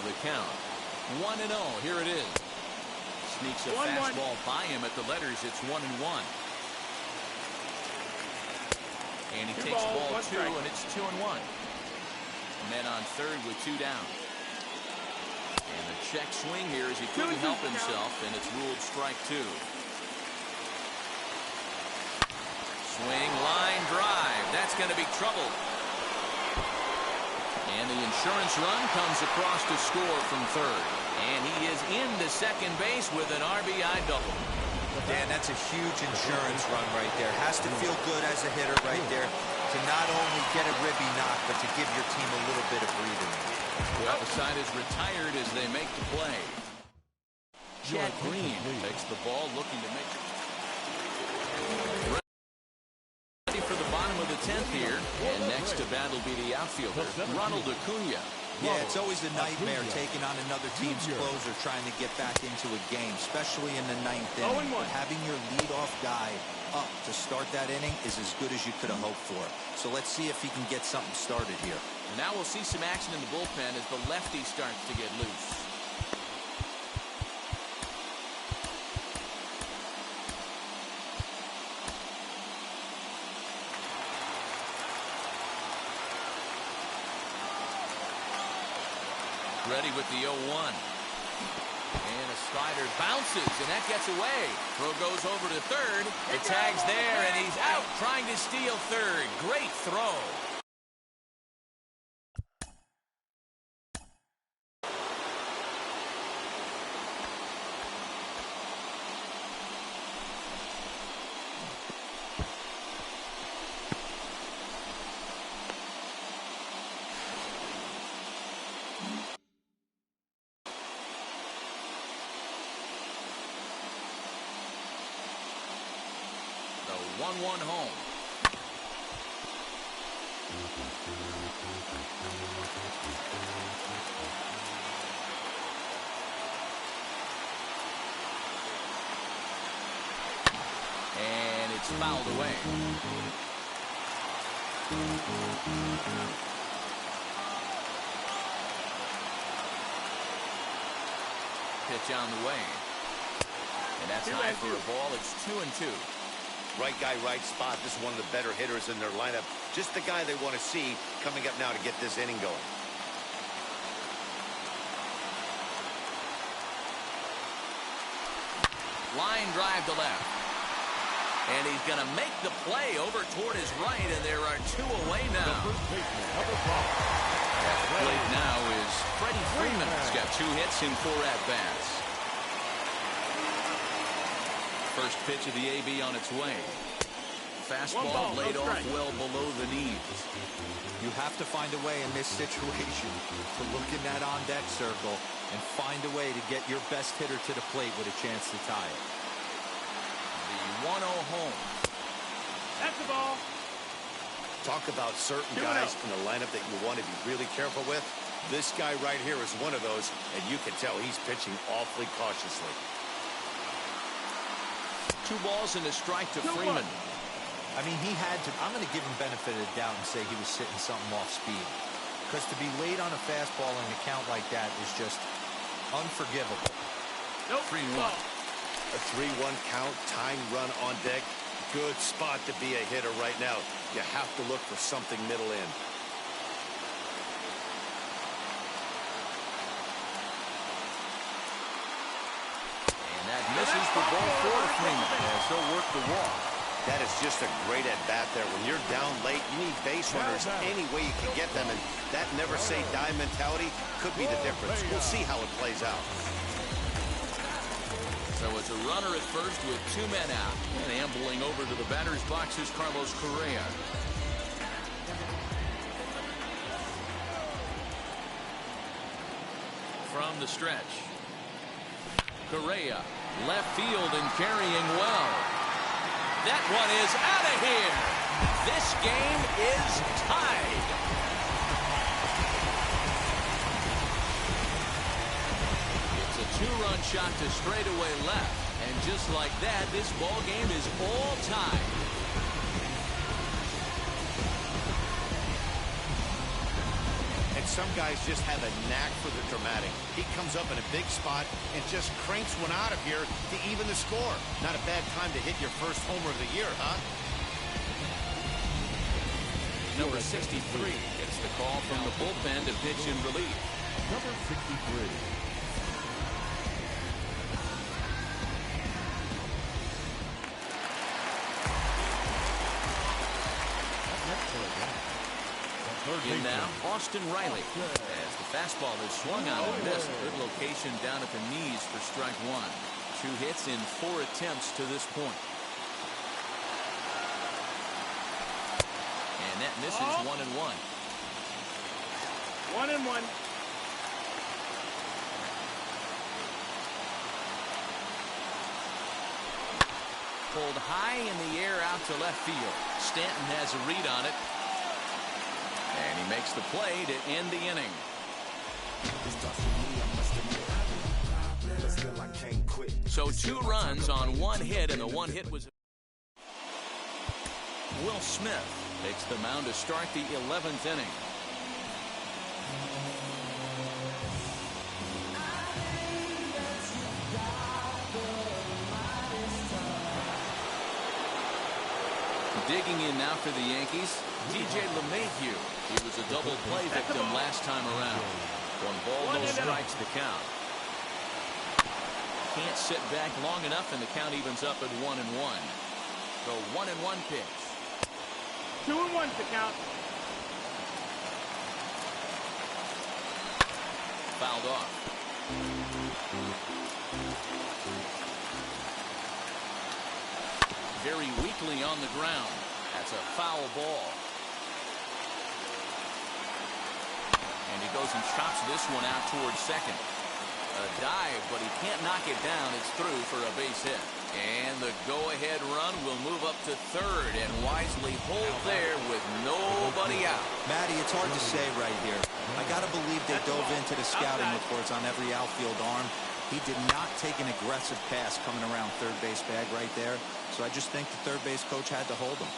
the count. 1-0, here it is. Sneaks a fastball by him at the letters. It's 1-1. And he takes ball 2, and it's 2-1. Men on third with 2 down. And a check swing here as he couldn't help himself, and it's ruled strike 2. Swing, line drive. That's going to be trouble. And the insurance run comes across to score from third. And he is into second base with an RBI double. Dan, that's a huge insurance run right there. Has to feel good as a hitter right there to not only get a ribby knock, but to give your team a little bit of breathing. Well, the side is retired as they make the play. Chad Green takes the ball looking to make ready for the bottom of the 10th here. And next to bat will be the outfielder, Ronald Acuna. Yeah, it's always a nightmare taking on another team's closer trying to get back into a game, especially in the 9th inning. But having your leadoff guy up to start that inning is as good as you could have hoped for. So let's see if he can get something started here. Now we'll see some action in the bullpen as the lefty starts to get loose. Ready with the 0-1. And a slider bounces, and that gets away. Throw goes over to third. The tag's there, and he's out trying to steal third. Great throw. 1-1 home. And it's fouled away. Pitch on the way. And that's high for a ball. It's 2-2. Right guy, right spot. This is one of the better hitters in their lineup. Just the guy they want to see coming up now to get this inning going. Line drive to left. And he's going to make the play over toward his right, and there are 2 away now. At the plate now is Freddie Freeman. He's got 2 hits in 4 at-bats. First pitch of the AB on its way. Fastball laid off well below the knees. You have to find a way in this situation to look in that on-deck circle and find a way to get your best hitter to the plate with a chance to tie it. The 1-0 home. That's the ball. Talk about certain guys in the lineup that you want to be really careful with. This guy right here is one of those, and you can tell he's pitching awfully cautiously. 2 balls and a strike to Freeman. I mean, he had to. I'm going to give him benefit of the doubt and say he was sitting something off speed. Because to be late on a fastball in a count like that is just unforgivable. 3-1. A 3-1 count, tying run on deck. Good spot to be a hitter right now. You have to look for something middle in. And that misses for ball 4 to Freeman as he'll work the walk. That is just a great at-bat there. When you're down late, you need base runners any way you can get them, and that never-say-die mentality could be the difference. We'll see how it plays out. So it's a runner at first with 2 men out. And ambling over to the batter's box is Carlos Correa. From the stretch. Correa, left field and carrying well. That one is out of here. This game is tied. It's a 2-run shot to straightaway left. And just like that, this ball game is all tied. And some guys just have a knack for the dramatic. He comes up in a big spot and just cranks one out of here to even the score. Not a bad time to hit your first homer of the year, huh? Number 63 gets the call from the bullpen to pitch in relief. Number 63. In now, Austin Riley. As the fastball is swung on and missed. Good location down at the knees for strike 1. 2 hits in 4 attempts to this point. And that misses 1-1. 1-1. Pulled high in the air out to left field. Stanton has a read on it. And he makes the play to end the inning. So 2 runs on 1 hit, and the 1 hit was Will Smith takes the mound to start the 11th inning. Digging in now for the Yankees, DJ LeMahieu. He was a double play victim last time around. 1 ball, no strikes to count. Can't sit back long enough, and the count evens up at 1-1. So 1-1 pitch. 2-1 to count. Fouled off. Very weakly on the ground. That's a foul ball. And he goes and chops this one out towards second. A dive, but he can't knock it down. It's through for a base hit. And the go-ahead run will move up to third and wisely hold there with nobody out. Matty, it's hard to say right here. I got to believe they dove into the scouting reports on every outfield arm. He did not take an aggressive pass coming around third base bag right there. So I just think the third base coach had to hold him.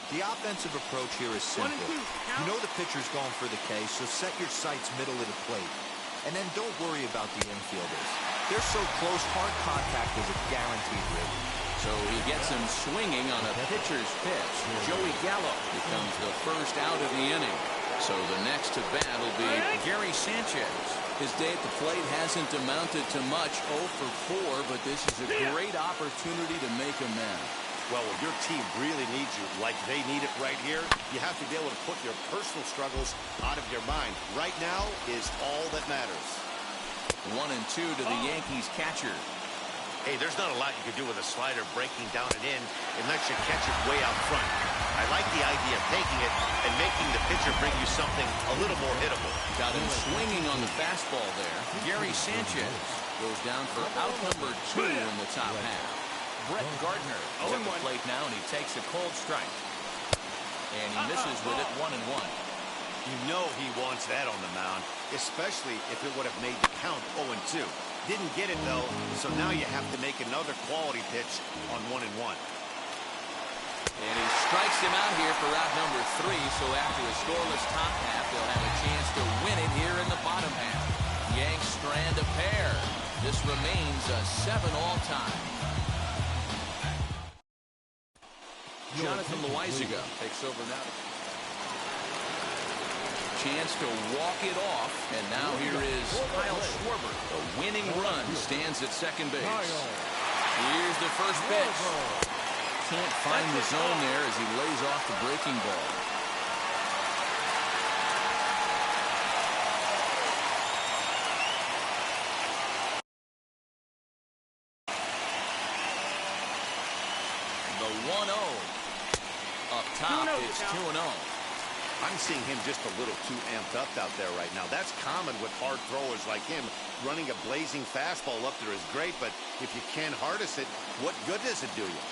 The offensive approach here is simple. You know the pitcher's going for the K, so set your sights middle of the plate. And then don't worry about the infielders. They're so close, hard contact is a guaranteed win. So he gets him swinging on a pitcher's pitch. Joey Gallo becomes the first out of the inning. So the next to bat will be Gary Sanchez. His day at the plate hasn't amounted to much, 0 for 4, but this is a great opportunity to make amends. Well, when your team really needs you like they need it right here, you have to be able to put your personal struggles out of your mind. Right now is all that matters. 1 and 2 to the Yankees catcher. Hey, there's not a lot you can do with a slider breaking down and in unless you catch it way out front. I like the idea of taking it and making the pitcher bring you something a little more hittable. Got him swinging on the fastball there. Gary Sanchez goes down for out number 2 in the top half. Brett Gardner is at the plate now, and he takes a cold strike. And he misses with it, 1 and 1. You know he wants that on the mound, especially if it would have made the count 0 and 2. Didn't get it, though, so now you have to make another quality pitch on 1 and 1. And he strikes him out here for out number 3, so after a scoreless top half, they'll have a chance to win it here in the bottom half. Yanks strand a pair. This remains a 7-all tie. Jonathan Loizaga takes over now. Chance to walk it off, and now here is Kyle Schwarber. The winning run stands at second base. Here's the first pitch. Can't find the zone there as he lays off the breaking ball. The 1-0. Up top, it's 2-0. I'm seeing him just a little too amped up out there right now. That's common with hard throwers like him. Running a blazing fastball up there is great, but if you can't harness it, what good does it do you?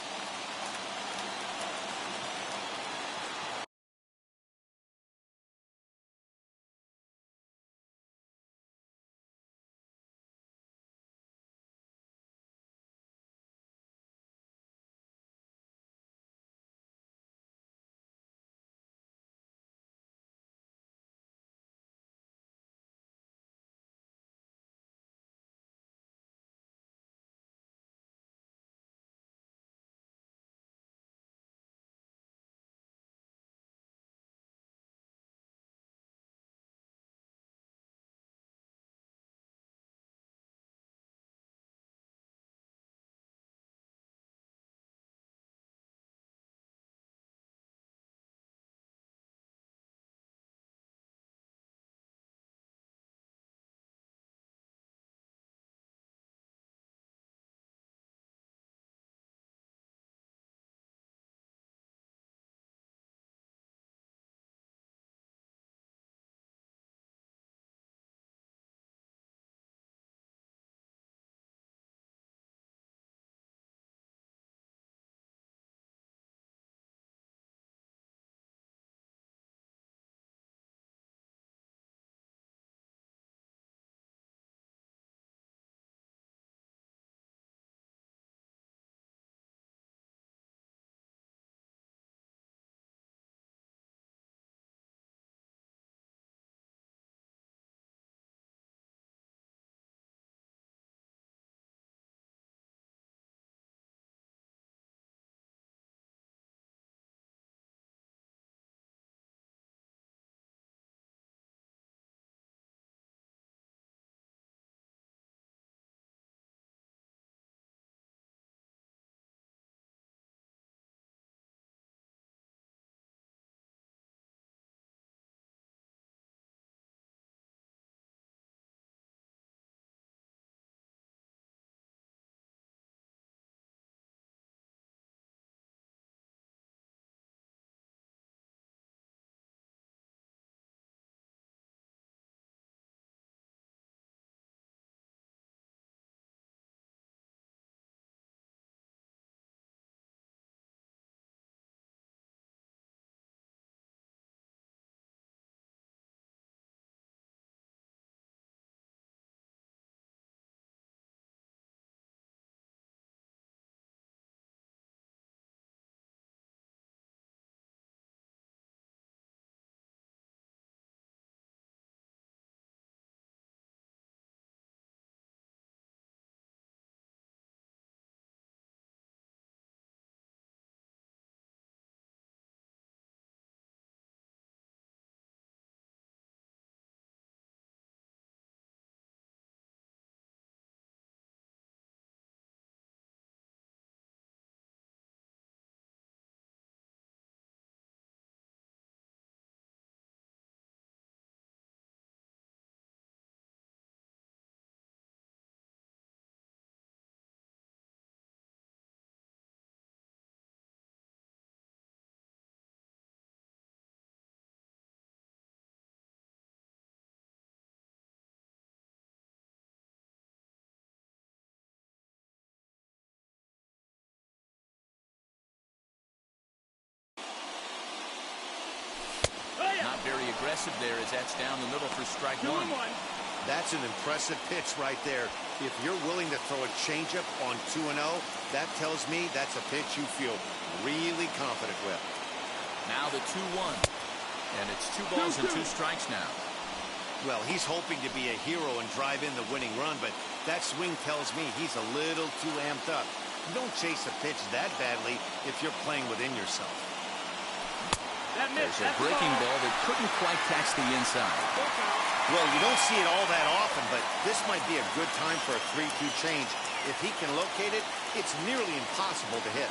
aggressive there as that's down the middle for strike 2-1. one. That's an impressive pitch right there. If you're willing to throw a changeup on 2-0, that tells me that's a pitch you feel really confident with. Now the 2-1. And it's 2 balls and 2 strikes now. Well, he's hoping to be a hero and drive in the winning run, but that swing tells me he's a little too amped up. You don't chase a pitch that badly if you're playing within yourself. There's a breaking ball that couldn't quite catch the inside. Well, you don't see it all that often, but this might be a good time for a 3-2 change. If he can locate it, it's nearly impossible to hit.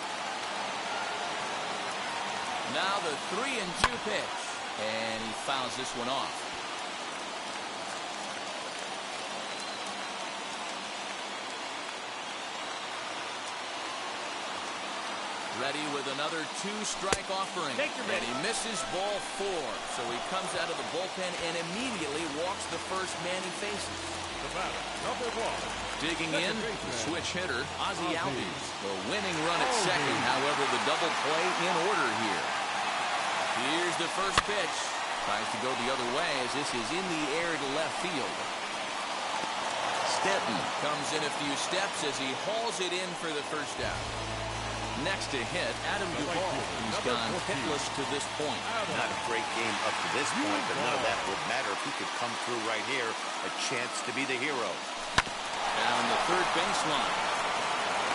Now the 3-2 pitch. And he fouls this one off. Ready with another 2-strike offering. And he misses ball 4. So he comes out of the bullpen and immediately walks the first man he faces. The batter, number 1. Digging in, the switch hitter, Ozzie Albies. The winning run at second. However, the double play in order here. Here's the first pitch. Tries to go the other way as this is in the air to left field. Stanton comes in a few steps as he hauls it in for the first out. Next to hit, Adam Duvall. He's gone hitless to this point. Not a great game up to this point, but none of that would matter if he could come through right here. A chance to be the hero. Down the third baseline.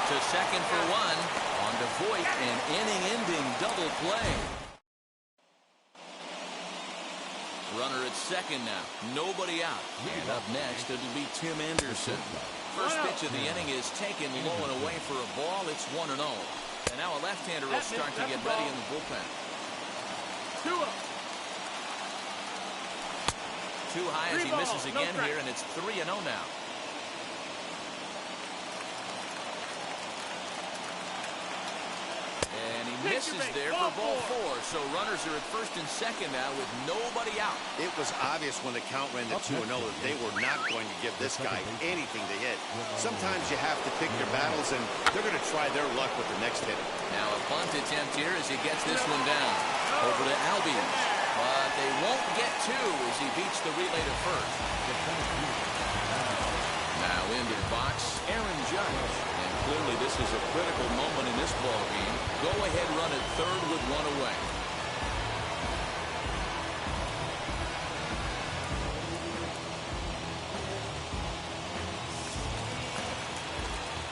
To second for 1. On to Voit, an inning-ending double play. Runner at second now. Nobody out. And up next, it'll be Tim Anderson. First pitch of the inning is taken low and away for a ball. It's 1-0. And now a left-hander will start to get ready in the bullpen. 2-0. Too high as he misses again here, and it's 3-0 now. And he misses there for ball 4. So runners are at first and second now with nobody out. It was obvious when the count ran to 2-0 that they were not going to give this guy anything to hit. Sometimes you have to pick your battles, and they're going to try their luck with the next hitter. Now a bunt attempt here as he gets this one down. Over to Albies. But they won't get 2 as he beats the relay to first. Now into the box, Aaron Judge. And clearly this is a critical moment in this ball game. Go-ahead run at third with 1 away.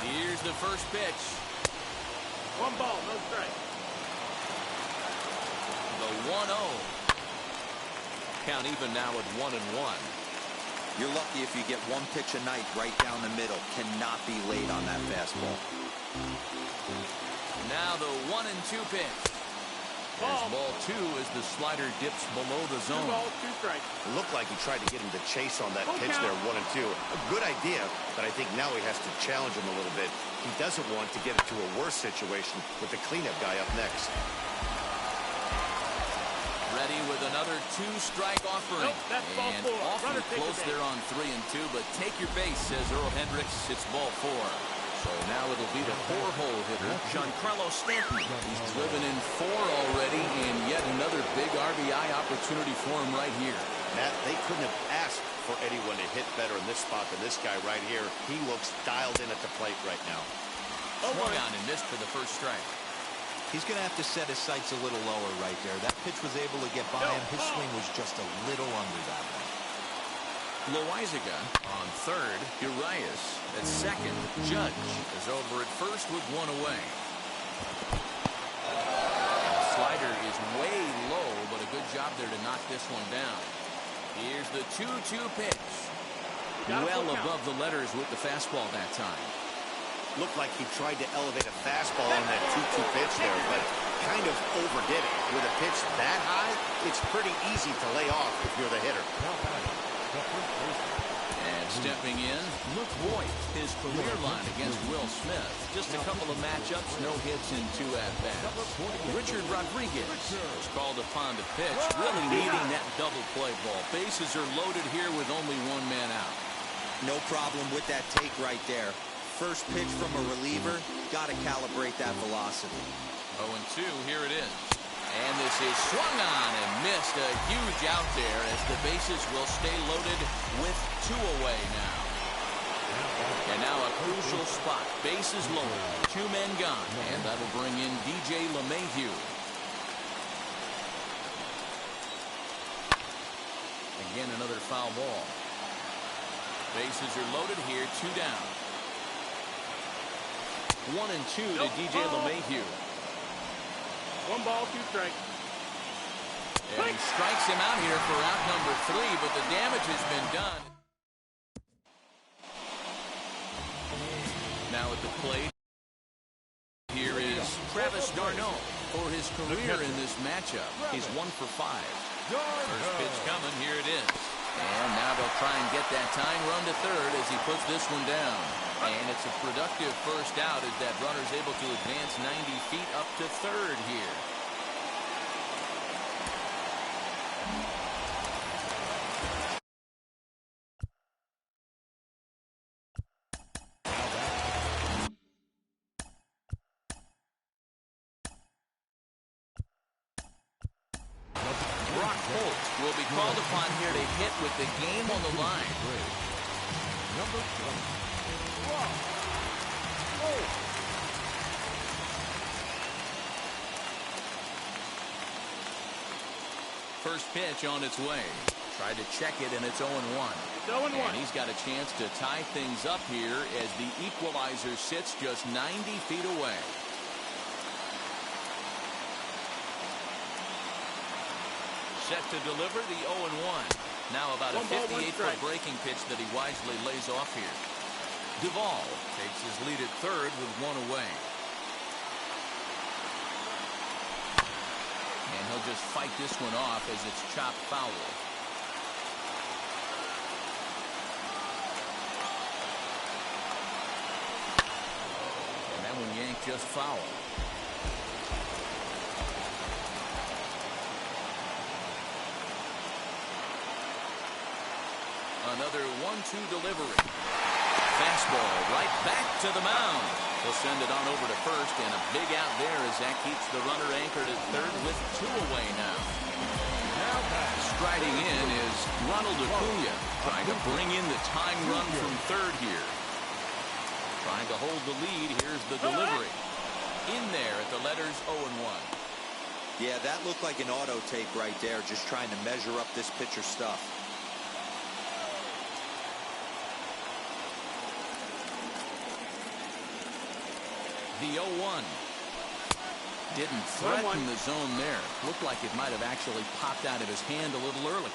Here's the first pitch. 1 ball, no strike. The 1-0. Count even now at 1-1. You're lucky if you get 1 pitch a night right down the middle. Cannot be late on that fastball. Now the 1-2 pitch. As ball 2 as the slider dips below the 2 zone. balls, 2 strikes. It looked like he tried to get him to chase on that pitch there, 1-2. A good idea, but I think now he has to challenge him a little bit. He doesn't want to get into a worse situation with the cleanup guy up next. Ready with another 2-strike offering. Nope, that's ball 4. And awfully Runner, take close your there on 3 and 2, but take your base, says Earl Hendricks. It's ball 4. So now it'll be the 4-hole hitter, Giancarlo Stanton. He's driven in 4 already, and yet another big RBI opportunity for him right here. Matt, they couldn't have asked for anyone to hit better in this spot than this guy right here. He looks dialed in at the plate right now. Swung on and missed for the first strike. He's going to have to set his sights a little lower right there. That pitch was able to get by him. His swing was just a little under that one. Loizaga on third. Urias at second. Judge is over at first with 1 away. Slider is way low, but a good job there to knock this one down. Here's the 2-2 pitch. Well above the letters with the fastball that time. Looked like he tried to elevate a fastball on that 2-2 pitch there, but kind of overdid it. With a pitch that high, it's pretty easy to lay off if you're the hitter. And stepping in, look Voit, his career line against Will Smith. Just a couple of matchups, no hits in 2 at-bats. Richard Rodriguez was called upon to pitch, really needing that double play ball. Bases are loaded here with only 1 man out. No problem with that take right there. First pitch from a reliever, got to calibrate that velocity. 0-2, here it is. And this is swung on and missed. A huge out there as the bases will stay loaded with 2 away now. And now a crucial spot. Bases loaded. 2 men gone. And that'll bring in DJ LeMahieu. Again, another foul ball. Bases are loaded here. 2 down. 1-2 to DJ LeMahieu. 1 ball, 2 strikes. And he strikes him out here for out number 3, but the damage has been done. Now at the plate, here is Travis d'Arnaud for his career in this matchup. He's 1 for 5. First pitch coming, here it is. And now they'll try and get that tying run to third as he puts this one down. And it's a productive first out as that runner's able to advance 90 feet up to third here. Will be called upon here to hit with the game on the line. Number 20. First pitch on its way. Tried to check it, and it's 0-1. It's 0-1. And he's got a chance to tie things up here as the equalizer sits just 90 feet away. Set to deliver the 0-1. Now about a 58-foot breaking pitch that he wisely lays off here. Duvall takes his lead at third with 1 away. And he'll just fight this one off as it's chopped foul. And that one yanked just foul. Another 1-2 delivery. Fastball right back to the mound. He'll send it on over to first, and a big out there as that keeps the runner anchored at third with 2 away now. Striding in is Ronald Acuna, trying to bring in the tying run from third here. Trying to hold the lead. Here's the delivery. In there at the letters 0-1. Yeah, that looked like an auto tape right there, just trying to measure up this pitcher's stuff. The 0-1. Didn't threaten the zone there. Looked like it might have actually popped out of his hand a little early.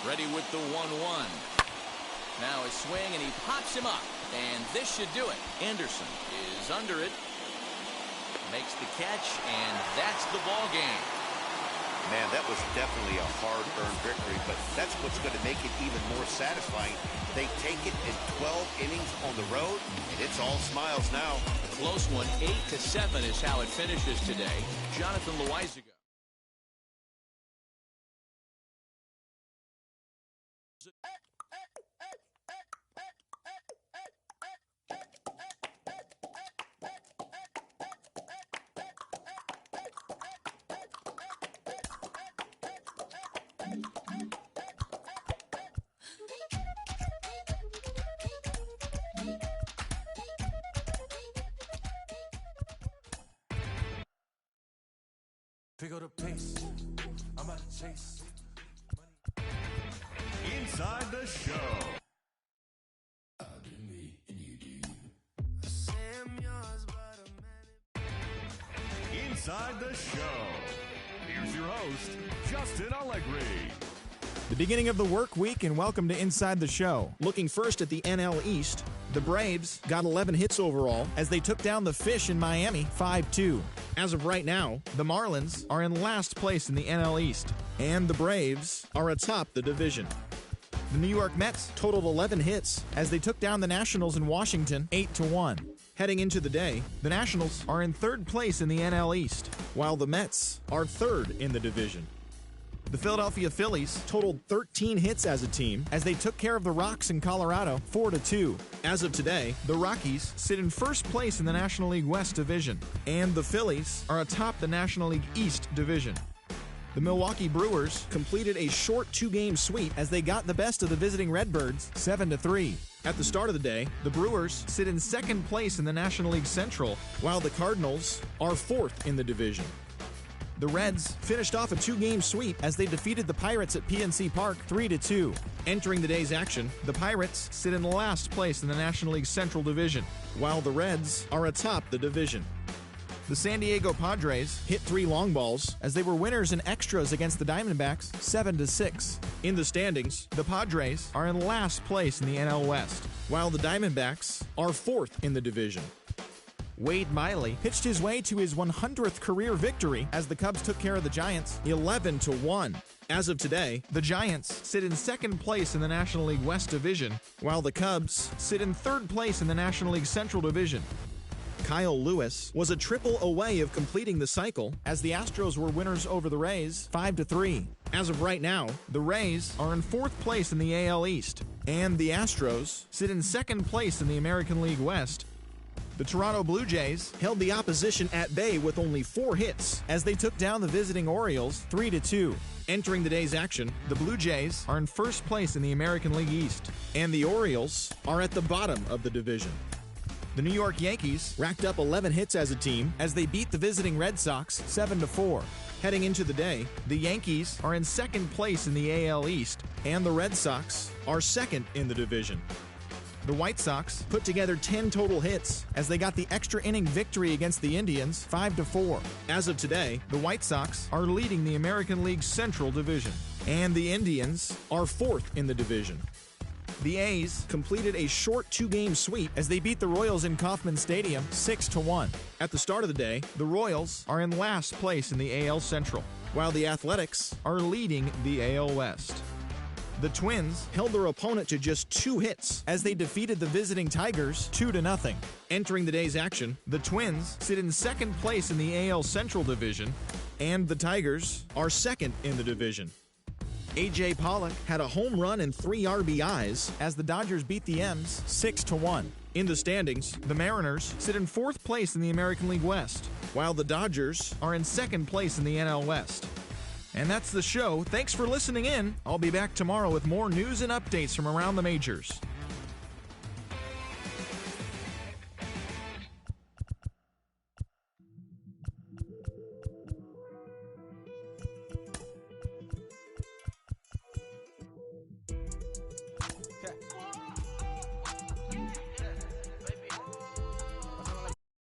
Ready with the 1-1. Now a swing, and he pops him up. And this should do it. Anderson is under it. Makes the catch, and that's the ball game. Man, that was definitely a hard-earned victory, but that's what's going to make it even more satisfying. They take it in 12 innings on the road, and it's all smiles now. A close one, 8-7 is how it finishes today. Jonathan Loizaga. Pick up the pace. I'm about to chase. Inside the show. Inside the show. Here's your host, Justin Allegri. The beginning of the work week, and welcome to Inside the Show. Looking first at the NL East, the Braves got 11 hits overall as they took down the Fish in Miami 5-2. As of right now, the Marlins are in last place in the NL East, and the Braves are atop the division. The New York Mets totaled 11 hits as they took down the Nationals in Washington 8-1. Heading into the day, the Nationals are in third place in the NL East, while the Mets are third in the division. The Philadelphia Phillies totaled 13 hits as a team as they took care of the Rocks in Colorado 4-2. As of today, the Rockies sit in first place in the National League West Division, and the Phillies are atop the National League East Division. The Milwaukee Brewers completed a short 2-game sweep as they got the best of the visiting Redbirds 7-3. At the start of the day, the Brewers sit in second place in the National League Central, while the Cardinals are fourth in the division. The Reds finished off a 2-game sweep as they defeated the Pirates at PNC Park 3-2. Entering the day's action, the Pirates sit in last place in the National League Central Division, while the Reds are atop the division. The San Diego Padres hit 3 long balls as they were winners in extras against the Diamondbacks 7-6. In the standings, the Padres are in last place in the NL West, while the Diamondbacks are fourth in the division. Wade Miley pitched his way to his 100th career victory as the Cubs took care of the Giants 11-1. As of today, the Giants sit in second place in the National League West Division, while the Cubs sit in third place in the National League Central Division. Kyle Lewis was a triple away of completing the cycle as the Astros were winners over the Rays 5-3. As of right now, the Rays are in fourth place in the AL East, and the Astros sit in second place in the American League West. The Toronto Blue Jays held the opposition at bay with only 4 hits as they took down the visiting Orioles 3-2. Entering the day's action, the Blue Jays are in first place in the American League East, and the Orioles are at the bottom of the division. The New York Yankees racked up 11 hits as a team as they beat the visiting Red Sox 7-4. Heading into the day, the Yankees are in second place in the AL East, and the Red Sox are second in the division. The White Sox put together 10 total hits as they got the extra inning victory against the Indians 5-4. As of today, the White Sox are leading the American League Central Division, and the Indians are fourth in the division. The A's completed a short 2-game sweep as they beat the Royals in Kauffman Stadium 6-1. At the start of the day, the Royals are in last place in the AL Central, while the Athletics are leading the AL West. The Twins held their opponent to just 2 hits as they defeated the visiting Tigers 2-0. Entering the day's action, the Twins sit in second place in the AL Central Division, and the Tigers are second in the division. A.J. Pollock had a home run and 3 RBIs as the Dodgers beat the M's 6-1. In the standings, the Mariners sit in fourth place in the American League West, while the Dodgers are in second place in the NL West. And that's the show. Thanks for listening in. I'll be back tomorrow with more news and updates from around the majors.